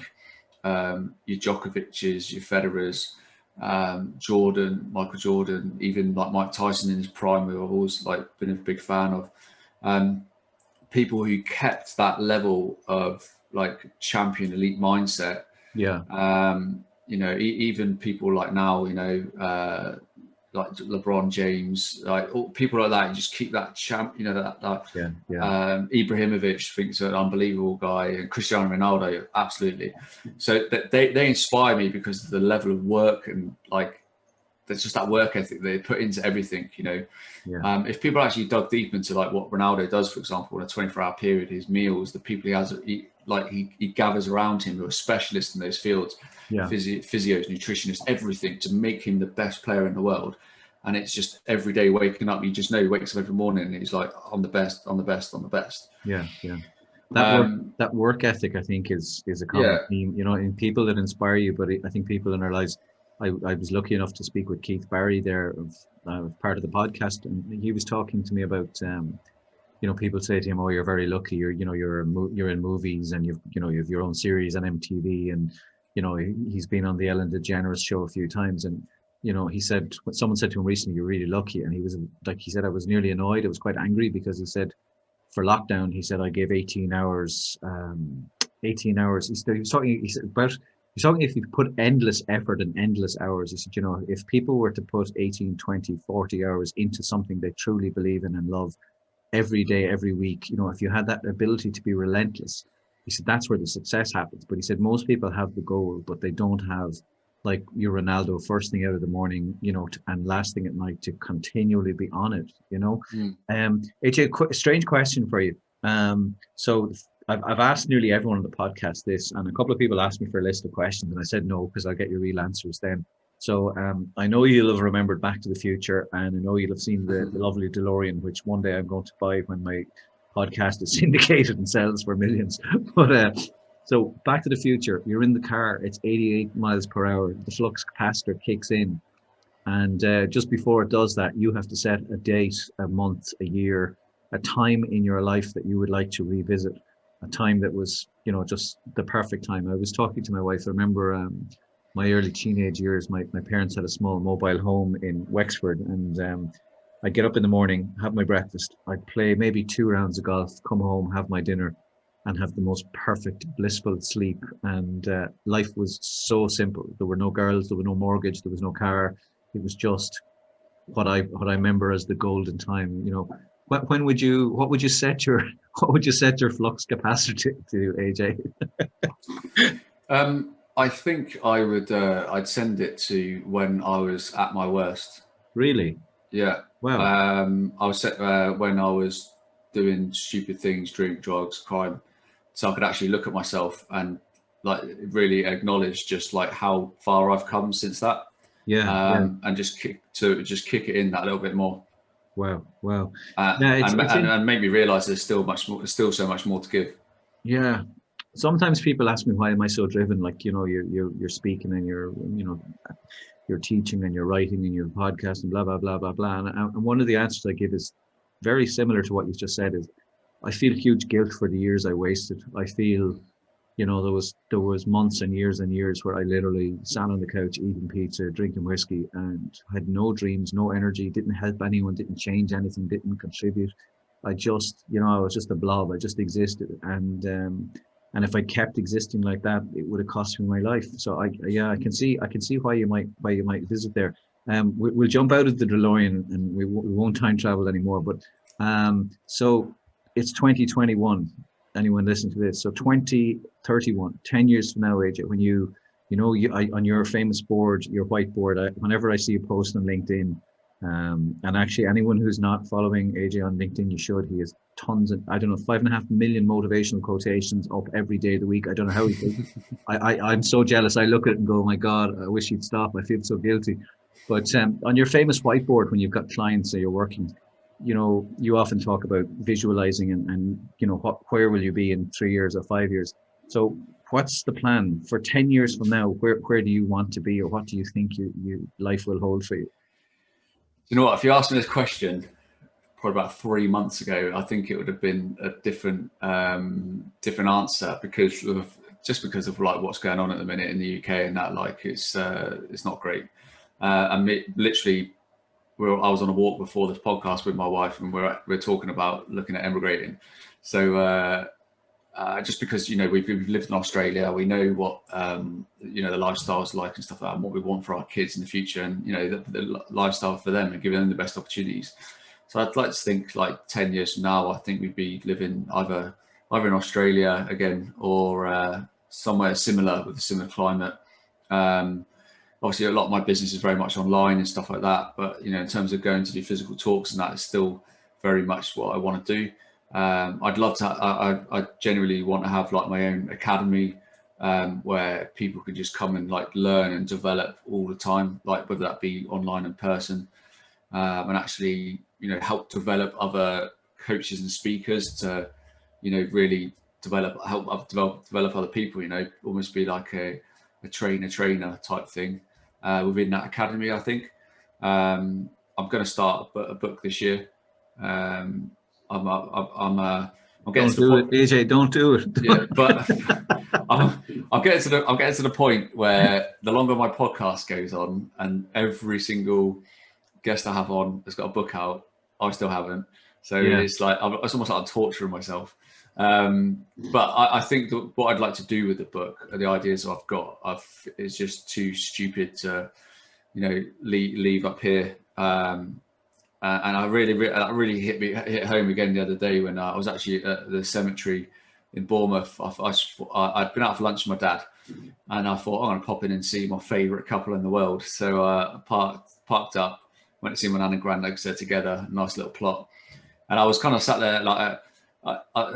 Djokovic's, your Federer's, Michael Jordan, even Mike Tyson in his prime, who I've always been a big fan of. People who kept that level of champion elite mindset. Yeah. You know, even people now, you know, like LeBron James, all people like that, you just keep that champ, you know, Ibrahimovic thinks an unbelievable guy, and Cristiano Ronaldo, absolutely. So they inspire me because of the level of work, and there's just that work ethic they put into everything, you know. Yeah. If people actually dug deep into what Ronaldo does, for example, in a 24-hour period, his meals, the people he has, he gathers around him who are specialists in those fields, physios, nutritionists, everything, to make him the best player in the world. And it's just every day waking up, you just know he wakes up every morning and he's like, I'm the best, I'm the best, I'm the best. Yeah. That work ethic, I think, is a common theme, you know, in people that inspire you. But I think people in our lives, I was lucky enough to speak with Keith Barry there, of part of the podcast, and he was talking to me about, you know, people say to him, "Oh, you're very lucky. You're in movies, and you have your own series on MTV, and you know, he's been on the Ellen DeGeneres show a few times." And he said, someone said to him recently, "You're really lucky," and he said, "I was nearly annoyed. I was quite angry because," he said, "for lockdown," he said, "I gave 18 hours. 18 hours." He was talking. He said about. He's talking if you put endless effort and endless hours. He said, if people were to put 18, 20, 40 hours into something they truly believe in and love every day, every week, if you had that ability to be relentless, he said, that's where the success happens. But he said, most people have the goal, but they don't have, like your Ronaldo, first thing out of the morning, and last thing at night, to continually be on it, AJ, strange question for you. So I've asked nearly everyone on the podcast this, and a couple of people asked me for a list of questions, and I said no, because I'll get your real answers then. So I know you'll have remembered Back to the Future, and I know you'll have seen the lovely DeLorean, which one day I'm going to buy when my podcast is syndicated and sells for millions. But so Back to the Future, you're in the car, it's 88 miles per hour, the flux capacitor kicks in, and just before it does that, you have to set a date, a month, a year, a time in your life that you would like to revisit, a time that was, just the perfect time. I was talking to my wife. I remember my early teenage years, my parents had a small mobile home in Wexford, and I'd get up in the morning, have my breakfast, I'd play maybe 2 rounds of golf, come home, have my dinner, and have the most perfect, blissful sleep. And life was so simple. There were no girls, there was no mortgage, there was no car. It was just what I remember as the golden time. What would you set your flux capacitor to, AJ? I think I would. I'd send it to when I was at my worst. Really? Yeah. Wow. I was set when I was doing stupid things, drink, drugs, crime, so I could actually look at myself and like really acknowledge just like how far I've come since that. Yeah. And just kick it in that little bit more. Wow. Yeah, and make me realise there's still so much more to give. Yeah. Sometimes people ask me, why am I so driven? Like, you're speaking and you're teaching and you're writing and you're podcasting, blah, blah, blah, blah, blah. And one of the answers I give is very similar to what you just said, is I feel huge guilt for the years I wasted. I feel, there was months and years where I literally sat on the couch eating pizza, drinking whiskey, and had no dreams, no energy, didn't help anyone, didn't change anything, didn't contribute. I just, I was just a blob. I just existed. And if I kept existing like that, it would have cost me my life. So I can see why you might visit there. We'll jump out of the DeLorean and we won't time travel anymore. But so it's 2021. Anyone listening to this? So 2031, 10 years from now, AJ, when on your famous board, your whiteboard, whenever I see a post on LinkedIn, and actually anyone who's not following AJ on LinkedIn, you should. He has tons of, 5.5 million motivational quotations up every day of the week. I don't know how he does it. I'm so jealous. I look at it and go, oh my God, I wish he'd stop. I feel so guilty. But on your famous whiteboard, when you've got clients that you're working, you often talk about visualizing and where will you be in 3 years or 5 years? So what's the plan for 10 years from now? Where do you want to be, or what do you think life will hold for you? You know what? If you asked me this question probably about 3 months ago, I think it would have been a different answer, because of like what's going on at the minute in the UK, and that like it's not great. Literally, I was on a walk before this podcast with my wife, and we're talking about looking at emigrating. So just because we've lived in Australia, we know what the lifestyle's like and stuff like that, and what we want for our kids in the future, and the lifestyle for them, and giving them the best opportunities. So I'd like to think like 10 years from now, I think we'd be living either in Australia again, or somewhere similar with a similar climate. Obviously, a lot of my business is very much online and stuff like that. But in terms of going to do physical talks, and that is still very much what I want to do. I'd love to. I genuinely want to have like my own academy, where people could just come and like learn and develop all the time, like whether that be online and person, and actually help develop other coaches and speakers to really help develop other people. Almost be like a trainer type thing within that academy. I think I'm going to start a book this year. I'm I'm getting Don't do it, AJ. Don't do it. Yeah, but I'm getting to the point where the longer my podcast goes on, and every single guest I have on has got a book out, I still haven't. So it's like it's almost like I'm torturing myself. But I think that what I'd like to do with the book, the ideas I've got, is just too stupid to, leave up here. And that really hit home again the other day when I was actually at the cemetery in Bournemouth. I'd been out for lunch with my dad, and I thought I'm going to pop in and see my favourite couple in the world. So I parked up, went to see my nan and granddad because they're together, nice little plot. And I was kind of sat there like,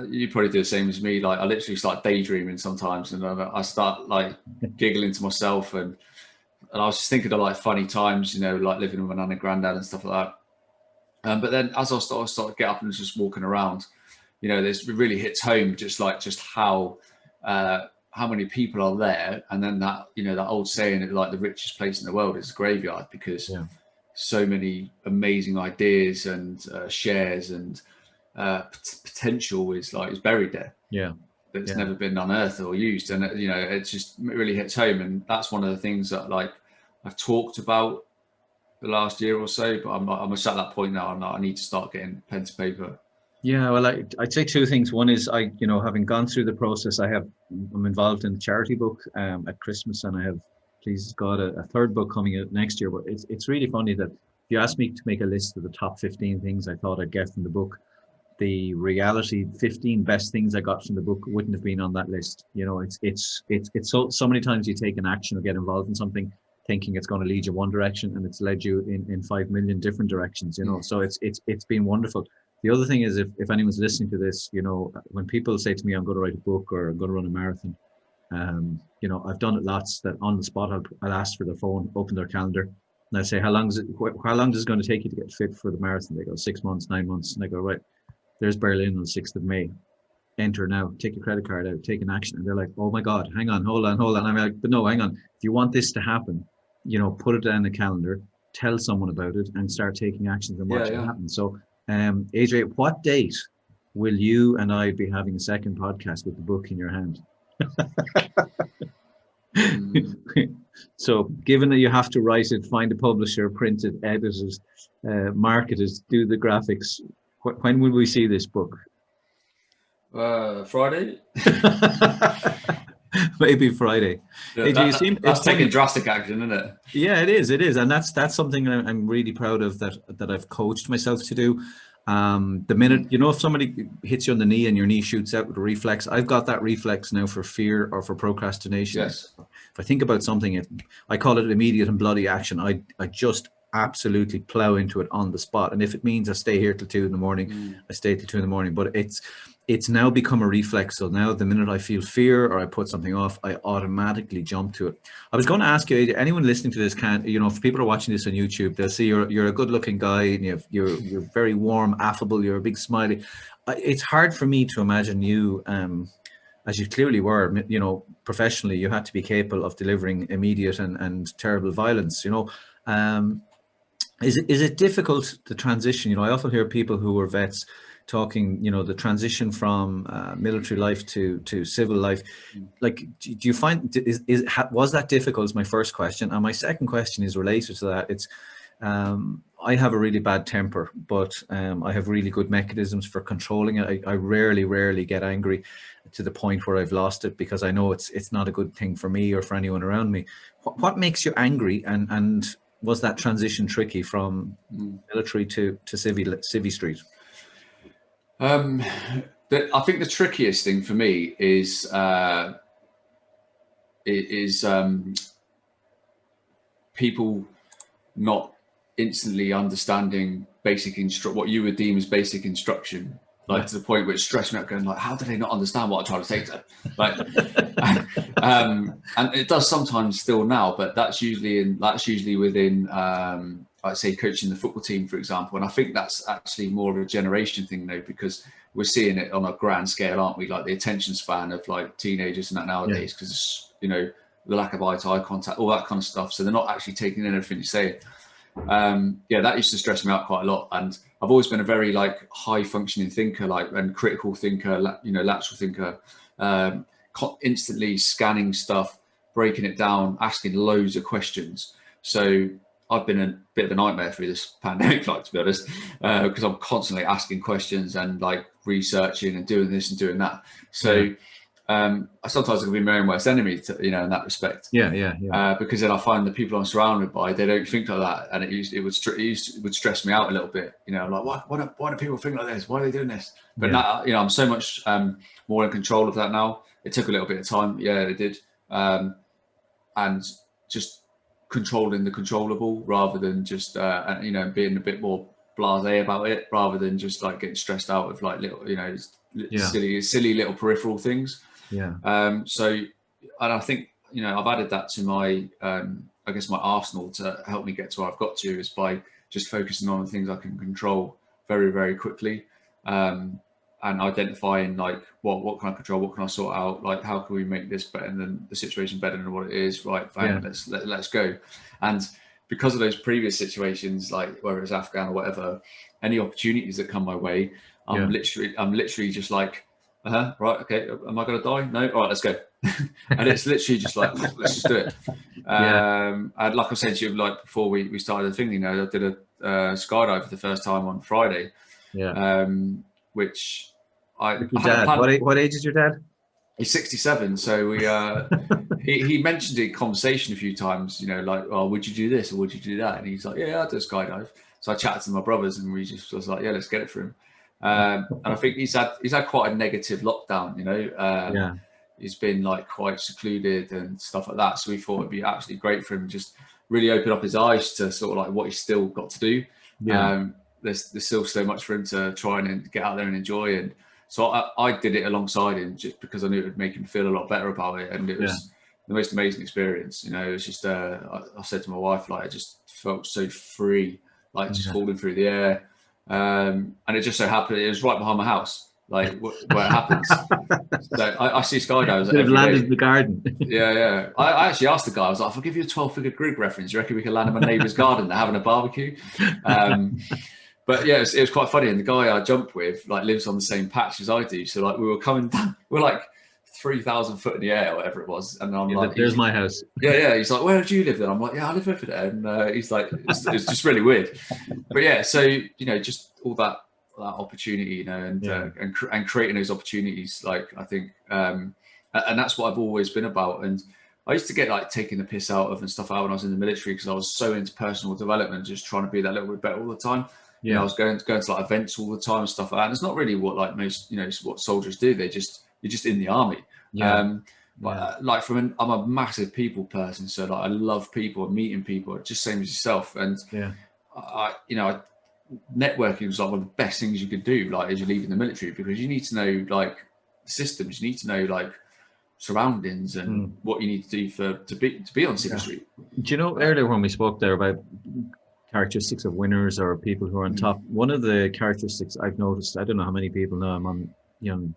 you probably do the same as me. Like I literally start daydreaming sometimes, and I start like giggling to myself, and I was just thinking of like funny times, like living with my nan and granddad and stuff like that. But then as I started to get up and just walking around, it really hits home just how many people are there. And then that, that old saying that like the richest place in the world is the graveyard, because so many amazing ideas and shares and potential is buried there. Yeah. That's never been unearthed or used. And, it just really hits home. And that's one of the things that like I've talked about the last year or so, but I'm at that point now. I need to start getting pen to paper. Yeah, well, I'd say two things. One is having gone through the process, I'm involved in the charity book at Christmas, and I have, please God, a third book coming out next year. But it's really funny that if you asked me to make a list of the top 15 things I thought I'd get from the book, the reality 15 best things I got from the book wouldn't have been on that list. It's so many times you take an action or get involved in something thinking it's going to lead you one direction, and it's led you in 5 million different directions, so it's been wonderful. The other thing is, if anyone's listening to this, when people say to me, I'm going to write a book or I'm going to run a marathon, I've done it lots, that on the spot, I'll ask for their phone, open their calendar, and I say, how long is it going to take you to get fit for the marathon? They go, 6 months, 9 months. And I go, right, there's Berlin on the 6th of May. Enter now, take your credit card out, take an action. And they're like, oh my God, hang on, hold on. I'm like, but no, hang on. If you want this to happen, put it down the calendar, tell someone about it, and start taking actions and watch it happen. So, AJ, what date will you and I be having a second podcast with the book in your hand? So, given that you have to write it, find a publisher, print it, edit it, market it, do the graphics, when will we see this book? Friday. Maybe Friday. Yeah, that's taking drastic action, isn't it? Yeah, it is, and that's something I'm really proud of, that I've coached myself to do. The minute, if somebody hits you on the knee and your knee shoots out with a reflex, I've got that reflex now for fear or for procrastination. Yes. If I think about something, I call it immediate and bloody action. I just absolutely plow into it on the spot, and if it means I stay here till 2 a.m, I stay till 2 a.m. But it's now become a reflex. So now the minute I feel fear or I put something off, I automatically jump to it. I was going to ask you, anyone listening to this if people are watching this on YouTube, they'll see you're a good looking guy, and you're very warm, affable, you're a big smiley. It's hard for me to imagine you, as you clearly were, professionally, you had to be capable of delivering immediate and terrible violence, Is it difficult, the transition? I often hear people who were vets talking, the transition from military life to civil life. Like, do you find, was that difficult, is my first question. And my second question is related to that. It's, I have a really bad temper, but I have really good mechanisms for controlling it. I rarely get angry to the point where I've lost it, because I know it's not a good thing for me or for anyone around me. What makes you angry, and was that transition tricky from military to Civvy Street? I think the trickiest thing for me is people not instantly understanding what you would deem as basic instruction, like to the point where it stressed me out, going like, how do they not understand what I'm trying to say to them? Like, and it does sometimes still now, but that's usually within, like say, coaching the football team, for example. And I think that's actually more of a generation thing though, because we're seeing it on a grand scale, aren't we? Like the attention span of like teenagers and that nowadays, because the lack of eye-to-eye contact, all that kind of stuff. So they're not actually taking in everything you say. yeah, that used to stress me out quite a lot. And I've always been a very like high functioning thinker, like, and critical thinker, lateral thinker, instantly scanning stuff, breaking it down, asking loads of questions. So I've been a bit of a nightmare through this pandemic, like, to be honest, because I'm constantly asking questions and like researching and doing this and doing that. So sometimes I can be my own worst enemy, in that respect. Because then I find the people I'm surrounded by, they don't think like that, and it would stress me out a little bit. Like, why do people think like this? Why are they doing this? But now, I'm so much more in control of that now. It took a little bit of time. Yeah, it did. And just controlling the controllable rather than just being a bit more blasé about it, rather than just like getting stressed out with like little silly little peripheral things. So, and I think I've added that to my I guess my arsenal to help me get to where I've got to, is by just focusing on the things I can control very, very quickly, and identifying like what can I control, what can I sort out, like how can we make this better than the situation, better than what it is, right? Let's go. And because of those previous situations, like whether it's Afghan or whatever, any opportunities that come my way, I'm literally just like, right, okay, am I going to die? No, all right, let's go. And it's literally just like, let's just do it. And like I said to you, like before we started the thing, I did a skydive for the first time on Friday. Which what age is your dad? He's 67. So we he mentioned it in conversation a few times, like, oh, would you do this or would you do that? And he's like, yeah, I'll do a skydive. So I chatted to my brothers and we just was like, yeah, let's get it for him. And I think he's had quite a negative lockdown, he's been like quite secluded and stuff like that. So we thought it'd be absolutely great for him to just really open up his eyes to sort of like what he's still got to do. There's still so much for him to try and get out there and enjoy. And so I did it alongside him just because I knew it would make him feel a lot better about it. And it was the most amazing experience. It was just, I said to my wife, like, I just felt so free, like just falling through the air. And it just so happened, it was right behind my house, like where it happens. So I see skydivers every day. Landed in the garden. I actually asked the guy, I was like, if I give you a 12-figure group reference, you reckon we can land in my neighbour's garden? They're having a barbecue. But yeah, it was quite funny. And the guy I jumped with like lives on the same patch as I do. So like we were coming down, we're like 3,000 foot in the air or whatever it was. And I'm like, there's my house. He's like, where do you live then? I'm like, yeah, I live over there. And he's like, it's just really weird. But yeah, so, just all that opportunity, and creating those opportunities, like, I think, and that's what I've always been about. And I used to get like taking the piss out of and stuff out when I was in the military, because I was so into personal development, just trying to be that little bit better all the time. I was going to like events all the time and stuff like that. And it's not really what like most, what soldiers do. You're just in the army. But like I'm a massive people person. So like I love people and meeting people, just same as yourself. And networking was like one of the best things you could do, like as you're leaving the military, because you need to know like systems, you need to know like surroundings and what you need to do to be on Civil Street. Do you know, earlier when we spoke there about characteristics of winners or people who are on top, one of the characteristics I've noticed, I don't know how many people know I'm on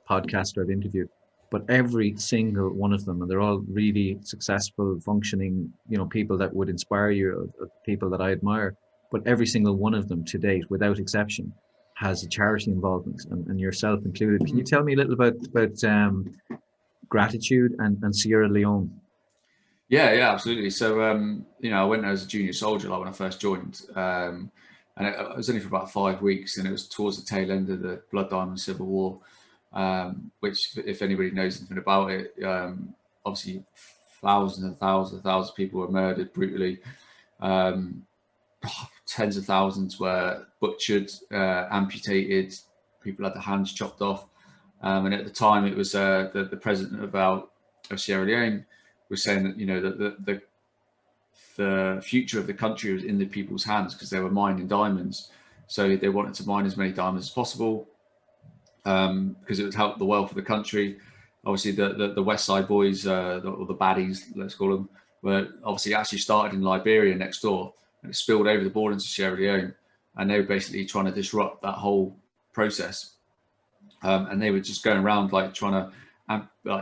podcasts I've interviewed, but every single one of them, and they're all really successful, functioning, people that would inspire you, people that I admire, but every single one of them to date, without exception, has a charity involvement, and yourself included. Can you tell me a little about gratitude and Sierra Leone? Yeah, absolutely. So, I went there as a junior soldier, like when I first joined, and it was only for about 5 weeks, and it was towards the tail end of the Blood Diamond Civil War, which, if anybody knows anything about it, obviously thousands and thousands of people were murdered brutally. Tens of thousands were butchered, amputated. People had their hands chopped off. And at the time, it was the president of Sierra Leone was saying that the future of the country was in the people's hands, because they were mining diamonds. So they wanted to mine as many diamonds as possible, because it would help the wealth of the country. Obviously, the West Side boys, or the baddies, let's call them, were obviously actually started in Liberia next door, and it spilled over the border into Sierra Leone, and they were basically trying to disrupt that whole process. And they were just going around like trying to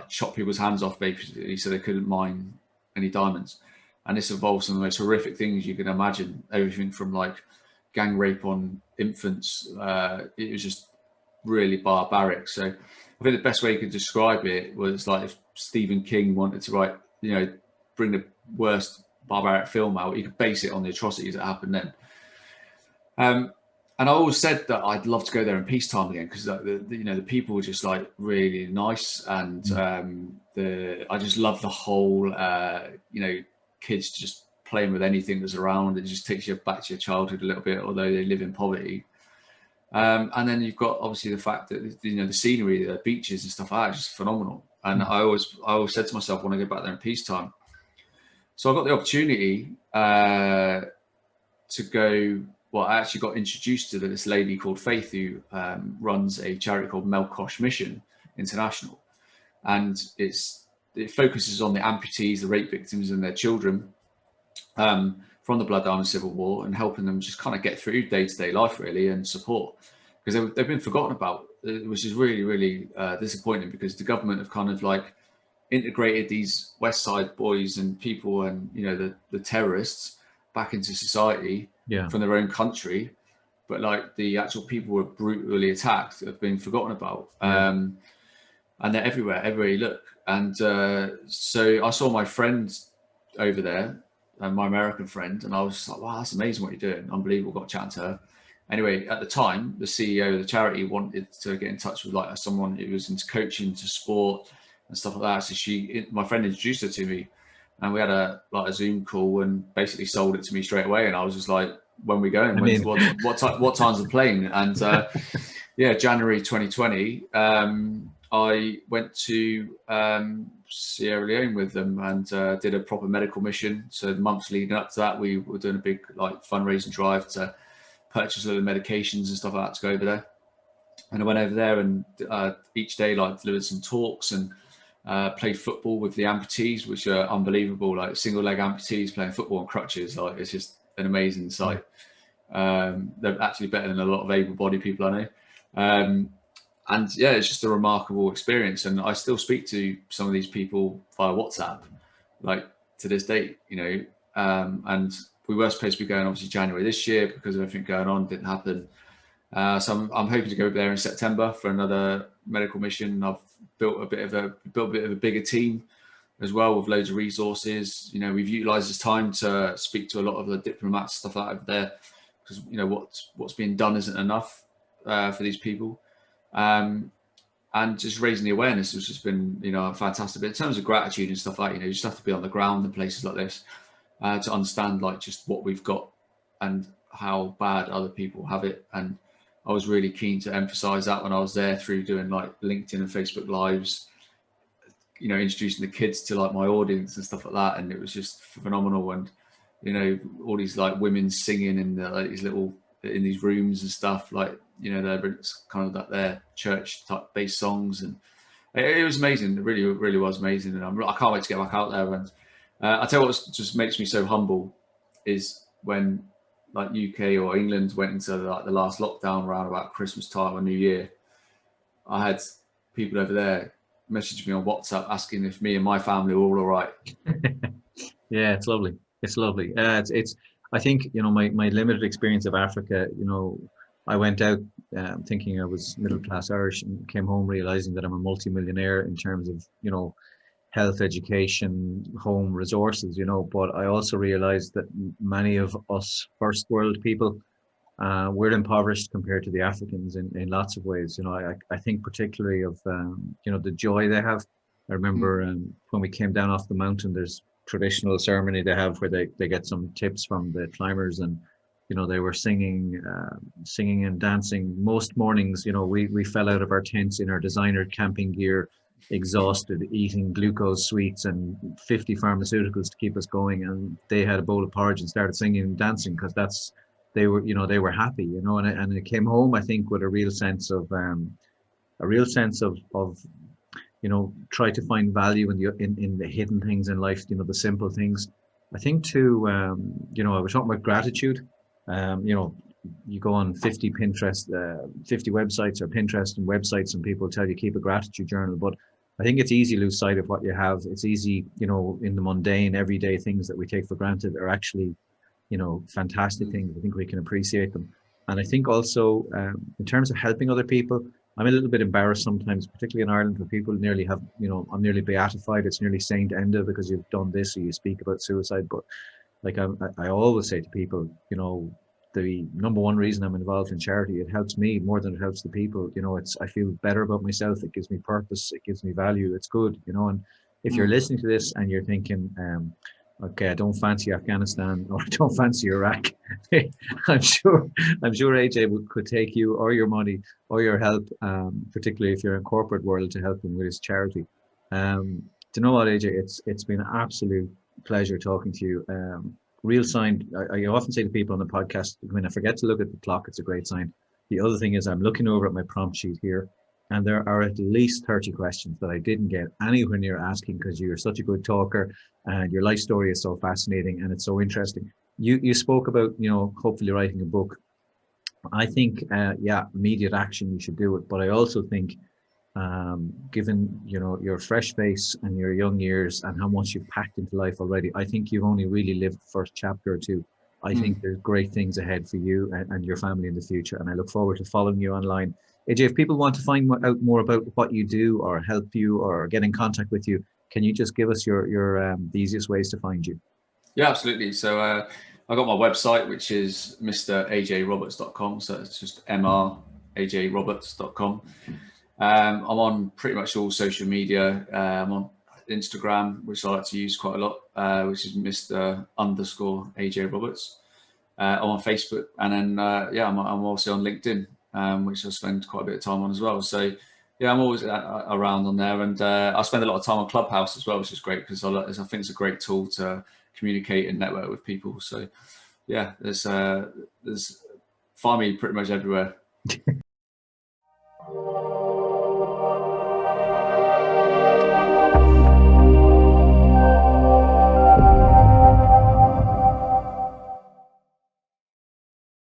chop people's hands off, basically, so they couldn't mine any diamonds. and this involves some of the most horrific things you can imagine. Everything from like gang rape on infants. It was just really barbaric. So I think the best way you could describe it was like if Stephen King wanted to write, bring the worst barbaric film out, he could base it on the atrocities that happened then. And I always said that I'd love to go there in peacetime again, because the people were just like really nice, and I just love the whole kids just playing with anything that's around. It just takes you back to your childhood a little bit, although they live in poverty. And then you've got obviously the fact that the scenery, the beaches and stuff like that is just phenomenal. And I always said to myself, when I go back there in peacetime. So I got the opportunity to go. Well, I actually got introduced to this lady called Faith, who runs a charity called Melkosh Mission International, and it focuses on the amputees, the rape victims, and their children from the Blood Diamond Civil War, and helping them just kind of get through day-to-day life, really, and support, because they've been forgotten about, which is really, really disappointing, because the government have kind of like integrated these West Side boys and people and the terrorists back into society from their own country, but like the actual people who were brutally attacked have been forgotten about. And they're everywhere you look. And so I saw my friend over there, my American friend, and I was just like, wow, that's amazing what you're doing, unbelievable. Got chatting to her. Anyway, at the time, the CEO of the charity wanted to get in touch with like someone who was into coaching, to sport and stuff like that. So my friend introduced her to me, and we had a Zoom call, and basically sold it to me straight away. And I was just like, when we going? What time's the plane? And January 2020, I went to Sierra Leone with them, and did a proper medical mission. So the months leading up to that, we were doing a big like fundraising drive to purchase a lot of medications and stuff like that to go over there. And I went over there, and each day like delivered some talks and played football with the amputees, which are unbelievable, like single leg amputees playing football on crutches. Like, it's just an amazing sight. They're actually better than a lot of able-bodied people I know. And it's just a remarkable experience. And I still speak to some of these people via WhatsApp, like to this date, and we were supposed to be going obviously January this year, because of everything going on, didn't happen. So I'm hoping to go there in September for another medical mission. I've built a bit of a bigger team as well, with loads of resources. We've utilised this time to speak to a lot of the diplomats, stuff like that over there, because what's being done isn't enough for these people. And just raising the awareness has just been fantastic. But in terms of gratitude and stuff like that, you just have to be on the ground in places like this to understand like just what we've got and how bad other people have it. And I was really keen to emphasize that when I was there, through doing like LinkedIn and Facebook lives, introducing the kids to like my audience and stuff like that. And it was just phenomenal. And, all these like women singing in in these rooms and stuff, like, they're kind of like their church type based songs. And it was amazing. It really, really was amazing. And I can't wait to get back out there. And I tell you what just makes me so humble is when like UK or England went into like the last lockdown around about Christmas time or New Year, I had people over there message me on WhatsApp asking if me and my family were all right. Yeah, it's lovely. It's lovely. It's I think, my limited experience of Africa, I went out thinking I was middle class Irish, and came home realizing that I'm a multi-millionaire in terms of, health, education, home, resources, but I also realized that many of us first world people, we're impoverished compared to the Africans in lots of ways. I think particularly of, the joy they have. I remember when we came down off the mountain, there's traditional ceremony they have where they get some tips from the climbers, and they were singing and dancing most mornings. We fell out of our tents in our designer camping gear, exhausted, eating glucose sweets and 50 pharmaceuticals to keep us going, and they had a bowl of porridge and started singing and dancing, because they were happy, and it came home, I think, with a real sense of try to find value in the hidden things in life, the simple things. I think too, I was talking about gratitude. You go on 50 websites or Pinterest and websites, and people tell you keep a gratitude journal. But I think it's easy to lose sight of what you have. It's easy, you know, in the mundane, everyday things that we take for granted are actually, you know, fantastic things. I think we can appreciate them. And I think also, in terms of helping other people, I'm a little bit embarrassed sometimes, particularly in Ireland, where people nearly have, you know, I'm nearly beatified. It's nearly Saint Enda because you've done this, or you speak about suicide. But like I always say to people, you know, the number one reason I'm involved in charity, it helps me more than it helps the people. You know, I feel better about myself. It gives me purpose. It gives me value. It's good, you know. And if you're listening to this and you're thinking, okay, I don't fancy Afghanistan or I don't fancy Iraq, I'm sure AJ could take you or your money or your help, particularly if you're in corporate world, to help him with his charity. Do you know what, AJ? It's been an absolute pleasure talking to you. Real sign. I often say to people on the podcast, when I forget to look at the clock, it's a great sign. The other thing is I'm looking over at my prompt sheet here, and there are at least 30 questions that I didn't get anywhere near asking because you're such a good talker and your life story is so fascinating and it's so interesting. You spoke about, you know, hopefully writing a book. I think, yeah, immediate action, you should do it. But I also think, given, you know, your fresh face and your young years and how much you've packed into life already, I think you've only really lived the first chapter or two. I think there's great things ahead for you and your family in the future. And I look forward to following you online. AJ, if people want to find out more about what you do or help you or get in contact with you, can you just give us your the easiest ways to find you? Yeah, absolutely. So I've got my website, which is mrajroberts.com. So it's just mrajroberts.com. I'm on pretty much all social media. I'm on Instagram, which I like to use quite a lot, which is Mr_AJ Roberts. I'm on Facebook, and then yeah, I'm also on LinkedIn, which I spend quite a bit of time on as well. So yeah, I'm always around on there, and I spend a lot of time on Clubhouse as well, which is great because I think it's a great tool to communicate and network with people. So yeah, there's find me pretty much everywhere.